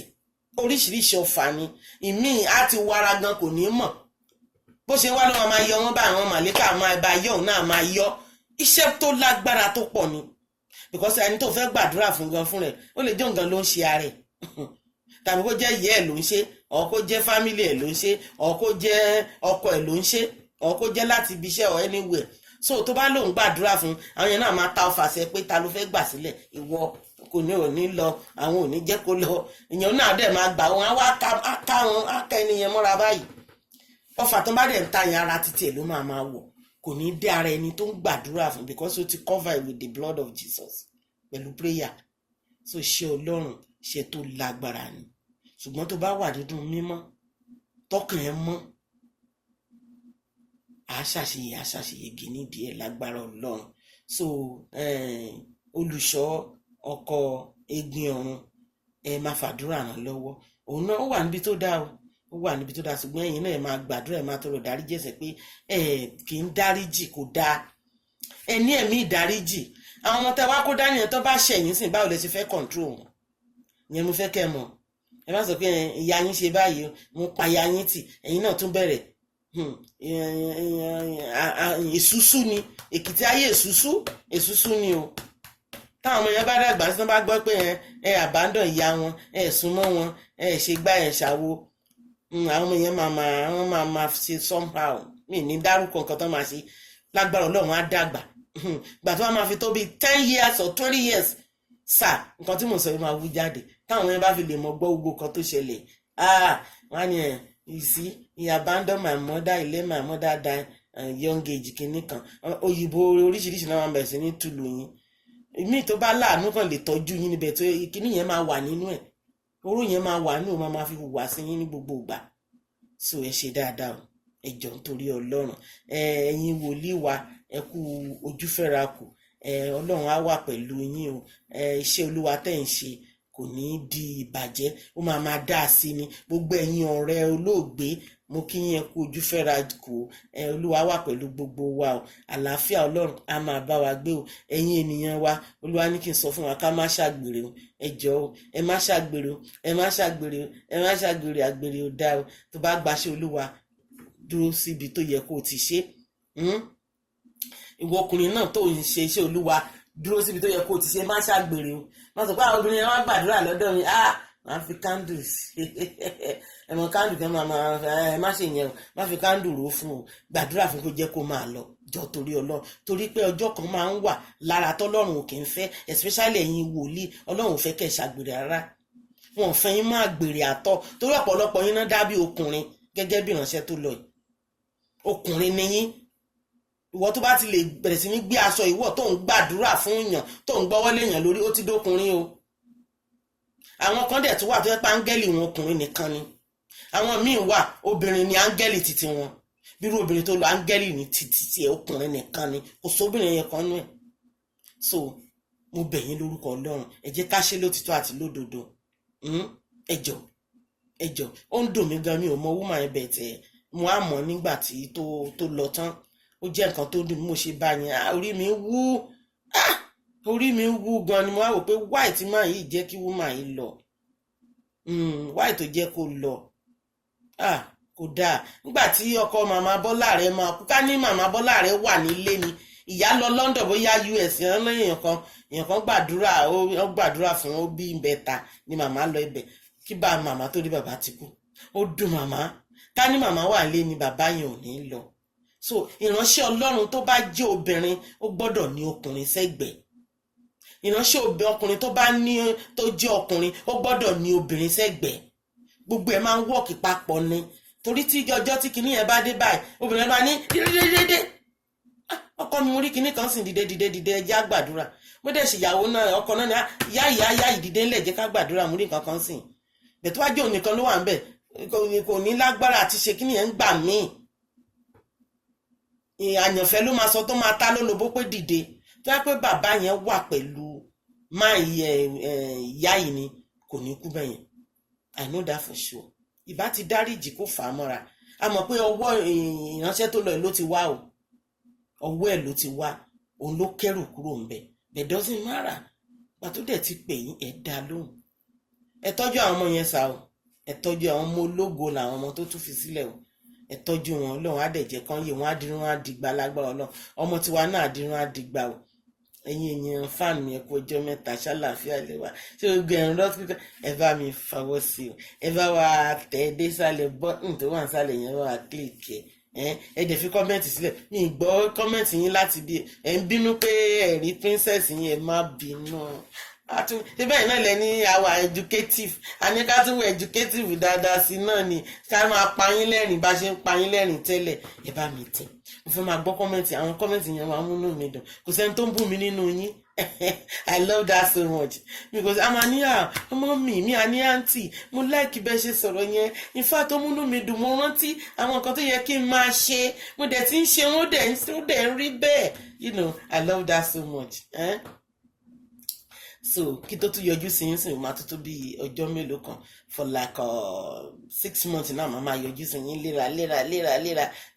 A: oríṣiríṣi ọfà ni ìmíì á ti wara gan kò ní mọ̀ bó ṣe wá ló máa yọ wọ́n bá àwọn màlẹ́kà máa bá yọ òun náà máa yọ iṣẹ́ tó lágbára tó pọ̀ ni because ẹni tó fẹ́ gbàdúrà fún gan fún rẹ̀ ó lè jẹ́ nǹkan ló ń ṣe ara ẹ̀ tàbí kó jẹ́ ìyá ẹ̀ ló ń ṣe ọ̀ kó jẹ́ fámílì ẹ̀ ló ń ṣe ọ̀ kó jẹ́ ọkọ ẹ̀ ló ń ṣe ọ̀ kó jẹ́ láti ibi iṣẹ́ or anywhere so tó bá lóun gbàdúrà fún àwọn yẹn náà máa ta ọfà sẹ pé ta ló fẹ́ gbà sílẹ̀ ìwọ kò ní ò ní lọ àwọn ò ní jẹ́ kó lọ èèyàn náà dẹ̀ máa gbà wọn á wá ká wọn á ká ẹni yẹn mọ́ra báyìí ọfà tó bá dẹ̀ ń ta yẹn ara títí ẹ̀ ló máa wọ̀ kò ní dé ara ẹni tó ń gbàdúrà fún because ó ti cover with the blood of Jesus pẹ̀lú prayer so ṣe Ọlọ́run ṣe tó lágbára ni ṣùgbọ́n tó bá wà nínú mímọ́ tọkàn ẹ mọ́ àṣàṣeyege nídìí ẹ̀ lágbára Ọlọ́run so olùṣọ́ ọkọ Egbin Ọ̀run ẹ máa fàdúrà ràn lọ́wọ́ òun náà ó wà níbi tó dáa ó wà níbi tó dáa ṣùgbọ́n ẹ̀yin náà ẹ máa gbàdúrà ẹ máa tọrọ dáríjì ẹ̀ṣẹ̀ pé ẹ kì í dáríjì kò dáa ẹ ní ẹ̀mí ìdáríjì àwọn ọmọ tẹ wá kó dání ẹ tó bá ṣẹ̀yìn sìn báwo lẹ ṣe fẹ́ control wọn ìyẹn mo fẹ́ kẹ́ mọ̀ ẹ má sọ pé ìyá yín ṣe báyìí mo pa ìyá yín tì ẹ̀yin náà tún bẹ̀rẹ̀ èsúsú ni èkìtì ayé èsúsú ni o táwọn ọmọ yẹn bá dàgbà sí wọn bá gbọ́ pé ẹ abandon ìyá wọn ẹ súnmọ́ wọn ẹ ṣe gbá ẹ ṣàwo àwọn ọmọ yẹn máa ṣe somehow mi ní dárúkọ nǹkan tó máa ṣe lágbára Ọlọ́run á dàgbà gbà tó máa fi tó bíi 10 years or 20 years nǹkan tí mo sọ yìí máa wú jáde táwọn yẹn bá fi lè mọ gbọ́ gbogbo kan tó ṣẹlẹ̀ wọ́n ní you see he abandoned my mother he let my mother die young age kìíní kan òyìnbó oríṣiríṣi náà máa bẹ̀rẹ̀ sí ní túlù yín ìmí tó bá láàánú kan lè tọ́jú yín níbẹ̀ tó kíní yẹn máa wà nínú ẹ̀ oró yẹn máa wà nínú máa fi hùwà sí yín ní gbogbo ìgbà so ẹ ṣe dáadáa o ẹ jọ̀ọ́ nítorí Ọlọ́run ẹ̀yin wòlíì wa ẹ kú ojúfẹ́ra kù Ọlọ́run á wà pẹ̀lú yín o iṣẹ́ Olúwa tẹ́ ń ṣe kò ní di ìbàjẹ́ ó máa dá sí ni gbogbo ẹ̀yin ọ̀rẹ́ olóògbé mo kí yín ẹ kú ojúfẹ́ra kù Olúwa wà pẹ̀lú gbogbo wa o àlàáfíà Ọlọ́run á máa bá wa gbé o ẹ̀yin ènìyàn wa Olúwa ní kí n sọ fún wa ká má ṣàgbèrè o ẹ jọ̀ọ́ o ẹ má ṣàgbèrè o ẹ má ṣàgbèrè o ẹ má ṣàgbèrè àgbèrè ò dáa o tó bá gbaṣẹ́ Olúwa dúró síbi tó yẹ kó o ti ṣe ìwọ ọkùnrin náà tó ń ṣe iṣẹ́ Olúwa dúró síbi tó yẹ kó o ti ṣe má ṣàgbèrè o má sọ pé àwọn obìnrin yẹn wá gbàdúrà lọ́dọ̀ mi máa fi candles ẹ̀mọ candle kan má ṣe yẹn o má fi candle rò fún o gbàdúrà fún kó jẹ́ kó máa lọ jọ torí Ọlọ́run torí pé ọjọ́ kan máa ń wà lára tọ́lọ́run ò kì í fẹ́ especially ẹ̀yin wòlíì Ọlọ́run ò fẹ́ kẹ́ ṣàgbèrè rárá wọn ò fẹ́ yín má gbèrè àtọ́ torí ọ̀pọ̀lọpọ̀ yín náà dàbí ọkùnrin gẹ́gẹ́ bí ìránṣẹ́ tó lọ yìí ọkùnrin ni yín ìwọ tó bá ti lè bẹ̀rẹ̀ sí ní gbé aṣọ ìwọ tó ń gbàdúrà fún èèyàn tó ń gbọ́wọ́lé èèyàn lórí ó ti dókùnrin o àwọn kan dẹ̀ tó wà tó yẹ pé áńgẹ́lì wọn ọkùnrin nìkan ni àwọn míì wà obìnrin ni áńgẹ́lì títí wọn bírú obìnrin tó lọ áńgẹ́lì ní títí ẹ̀ ọkùnrin nìkan ni kò sóbìnrin yẹn kan nú ẹ̀ so mo bẹ̀ yín lórúkọ Ọlọ́run ẹ jẹ́ ká ṣe lótìtọ́ àti lódodo ẹ jọ̀ọ́ ó ń dùn mí gan mi ò mọ wúmà ẹ bẹ̀ tẹ̀ mo á mọ̀ nígbà tí tó lọ tán ó jẹ́ nǹkan tó dùn mo ṣe bá yẹn orí mi wú gan ni mo wá wò pé wáì tí máa yìí jẹ́ kí wúmà yìí lọ wáì tó jẹ́ kó lọ kò dáa nígbà tí ọkọ màmá Bọ́lá rẹ̀ máa kú ká ní màmá Bọ́lá rẹ̀ wà nílé ni ìyá lọ London bóyá US èèyàn kan gbàdúrà fún ó bí ìbẹ̀ta ni màmá lọ ibẹ̀ kí bá màmá tó rí bàbá ti kú ó dùn màmá ká ní màmá wà nílé ni bàbá yẹn ò ní lọ so ìránṣẹ́ Ọlọ́run tó bá jẹ́ obìnrin ó gbọ́dọ̀ ní ọkùnrin sẹ́gbẹ̀ẹ́ ìránṣẹ́ ọkùnrin tó jẹ́ ọkùnrin ó gbọ́dọ̀ ní obìnrin sẹ́gbẹ̀ẹ́ gbogbo ẹ̀ máa ń wọ́ọ̀kì papọ̀ ni torí tí ọjọ́ tí kinní yẹn bá dé báyìí obìnrin bá ní dídédédé ọkọ mi mú rí kinní kan sì dìde ẹjẹ́ àgbàdúrà mo dẹ̀ ṣèyàwó náà ọkọ náà ní ìyá ìdìde ńlẹ̀ jẹ́ ká gbàdúrà mú rí nǹkan kan sìn bẹ̀tọ́ wájú òun nìkan ló wà ń bẹ̀ kò ní lágbára àti ṣe kinní yẹn ń gbà míì àyànfẹ́ ló máa sọ tó máa tá lólobó pé dìde tó yẹ pé bàbá yẹn wà pẹ̀lú máa ìyá yìí ni kò ní kú bẹ́yẹn I know that for sure ìbá ti dáríjì kó fà á mọ́ra a mọ̀ pé ọwọ́ ìránṣẹ́ tó lọ ẹ̀ ló ti wá o ọwọ́ ẹ̀ ló ti wá òun ló kẹ́rù kúrò ńbẹ̀ but doesn't matter pàtó dẹ̀ ti pè yín ẹ̀ dá lóhùn ẹ tọ́jú àwọn ọmọ yẹn sá o ẹ tọ́jú àwọn ọmọ ológo làwọn ọmọ tó tún fi sílẹ̀ o, ẹ tọ́jú wọn, Ọlọ́run á dẹ̀ jẹ́ kán yè wọ́n, á dirun á dìgbà lágbára Ọlọ́run, ọmọ tiwa náà dirun á dìgbà o. Ẹ̀yin èèyàn fan mi ẹ kú ọjọ́ mẹ́ta, ṣàlàáfíà lè wà, ṣé o gbé ẹ̀rùn lọ́sítà, ẹ bá mi fọwọ́ sí o, ẹ bá wa tẹ̀ ẹ́ dé sálẹ̀ bọ́tìn tó wà nísàlẹ̀ yẹn, bá wa kílìkì ẹ dẹ̀ fi kọ́mẹ́ǹtì sílẹ̀. Mi ì gbọ́ kọ́mẹ́ǹtì yín láti bí ẹ ń bínú pé ẹ̀rí princess yín, ẹ má bínú. Síbẹ̀ náà lẹ ní àwa educative, a ní ká tún wọ educative dáadáa sí náà ni, ká máa pa yín lẹ́rìn bá ṣe ń pa yín lẹ́rìn tẹ́lẹ̀. Ẹ bá mi tẹ̀, mo fẹ́ máa gbọ́ kọ́mẹ́ǹtì, àwọn kọ́mẹ́ǹtì yẹn máa múnú mi dùn, kò sẹ́ni tó ń bù mí nínú yín. I love that so much because a máa ní ọmọ mi a ní àǹtí, mo like bẹ́ẹ̀ ṣe sọ̀rọ̀ yẹn, in fact tó múnú mi dùn, mo rántí àwọn nǹkan tó yẹ kí n máa ṣe, mo dẹ̀ ti ń ṣe, wọ́n dẹ̀ ń rí bẹ́ẹ̀, you know, I love that so much. So kí tó tún yọjú sí yín sìn, máa tó bí ọjọ́ mélòó kan, for like 6 months náà màá máa yọjú sí yín léra,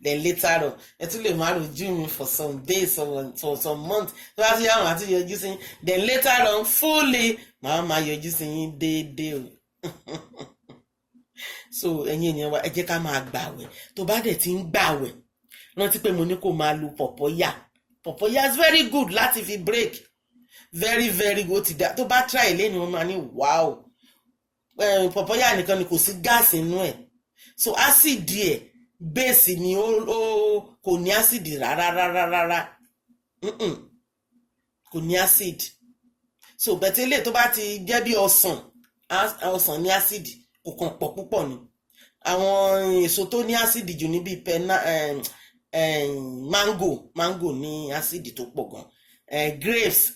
A: then later on ẹ tún lè máa rojú mi for some days for some months, tó bá tún yá màá tún yọjú sí yín, then later on fully màá máa yọjú sí yín déédéé o. So ẹ̀yin ènìyàn wa, ẹ jẹ́ ká máa gbàwẹ̀, tó bá dẹ̀ ti ń gbàwẹ̀ rántí pé mo ní kó máa lu pọ̀pọ́yà is very good láti fi break, very very good. Tó bá try lẹ́nu wọn máa ní wow, pọ̀pọ́yà nìkan ni kò sí gáàsì inú ẹ̀, so acid ẹ̀ base ni ó kò ní acid rárá, kò ní acid. So bẹ̀tẹ̀lẹ̀ tó bá ti jẹ́ bí ọsàn ní acid, kò kàn pọ̀ púpọ̀ ni. Àwọn èso tó ní acid jù ní bíi mango ní acid tó pọ̀ gan. Grapes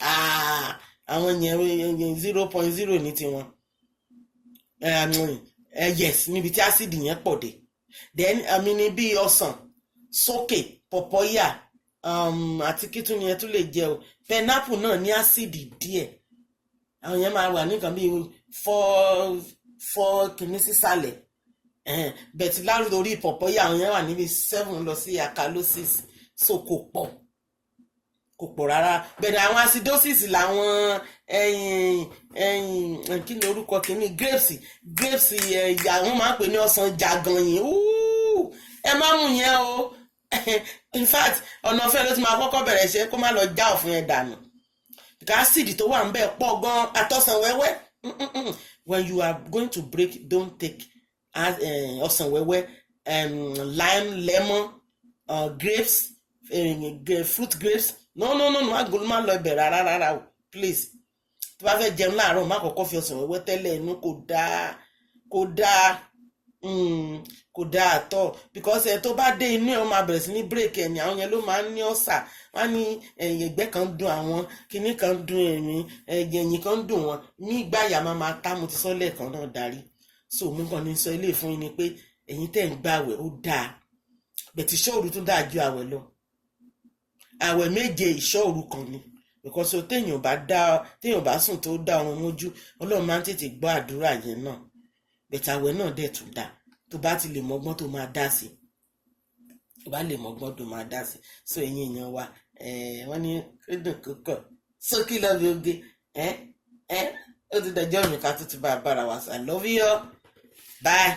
A: àwọn yẹn 0.0 ní tiwọn, yes, níbi tí acid yẹn pọ̀ dé. Then ní bí ọsàn, sókè, pọ̀pọ́yà àti kítún ni ẹ tún lè jẹ o. Pineapple náà ní acid díẹ̀, àwọn yẹn máa wà nìkan bí 4 kìíní sísàlẹ̀, bẹ̀tì lórí pọ̀pọ́yà àwọn yẹn wà níbi 7 lọ sí alkalosis, so kò pọ̀ rárá. Bẹ̀rẹ̀ àwọn acidosis làwọn kí ni orúkọ kìíní, grapes wọ́n máa ń pè ní ọsàn jàgànyìn, ẹ má mú yẹn o. In fact ọ̀nà ọ̀fẹ́ ló ti máa kọ́kọ́ bẹ̀rẹ̀ ṣe, kó má lọ já ọ̀fun yẹn dànù, acid tó wà ń bẹ̀ pọ̀ gan, àtọ̀sàn wẹ́wẹ́. When you are going to break, don't take ọsàn wẹ́wẹ́, lime, lemon, grapes, fruit grapes, no agolo má lọ ibẹ̀ rárá o, please. Tó bá fẹ́ jẹun láàárọ̀ má kọ́kọ́ fi ọsàn wẹ́wẹ́ tẹ́lẹ̀ inú, kò dáa àtọ̀, because tó bá dé inú ẹ̀ ó máa bẹ̀rẹ̀ sí ní break ẹ̀ ní, àwọn yẹn ló máa ń ní ọ̀sà, wọ́n á ní ẹ̀gbẹ́ kan dùn àwọn, kinní kan dùn ẹ̀yìn kan dùn wọn, ní ìgbà àyà máa ta, mo ti sọ lẹ́ẹ̀kan náà darí. So mo kàn ní sọ ilé fún yín ni pé ẹ̀yin tẹ́ ń gbààwẹ̀ ó dáa, bẹ̀tì ìṣọ́òru tún dáa ju àwẹ̀ lọ. Àwẹ̀ méje ìṣọ́òru kan ni, because téèyàn bá sùn tó dá ọrùn mójú, Ọlọ́run máa ń tètè gbọ́ àdúrà yẹn náà, bẹ̀tì àwẹ̀ náà dẹ̀ tún dáa, tó bá ti lè mọ́gbọ́n tó máa dá sí, so ẹ̀yin èèyàn wa, wọ́n ní kíndùn kókọ̀ sókè lọ́bí oge, ó ti dẹjọ́ mi ká tó ti bá a bára wa sọ. I love you all. Bye.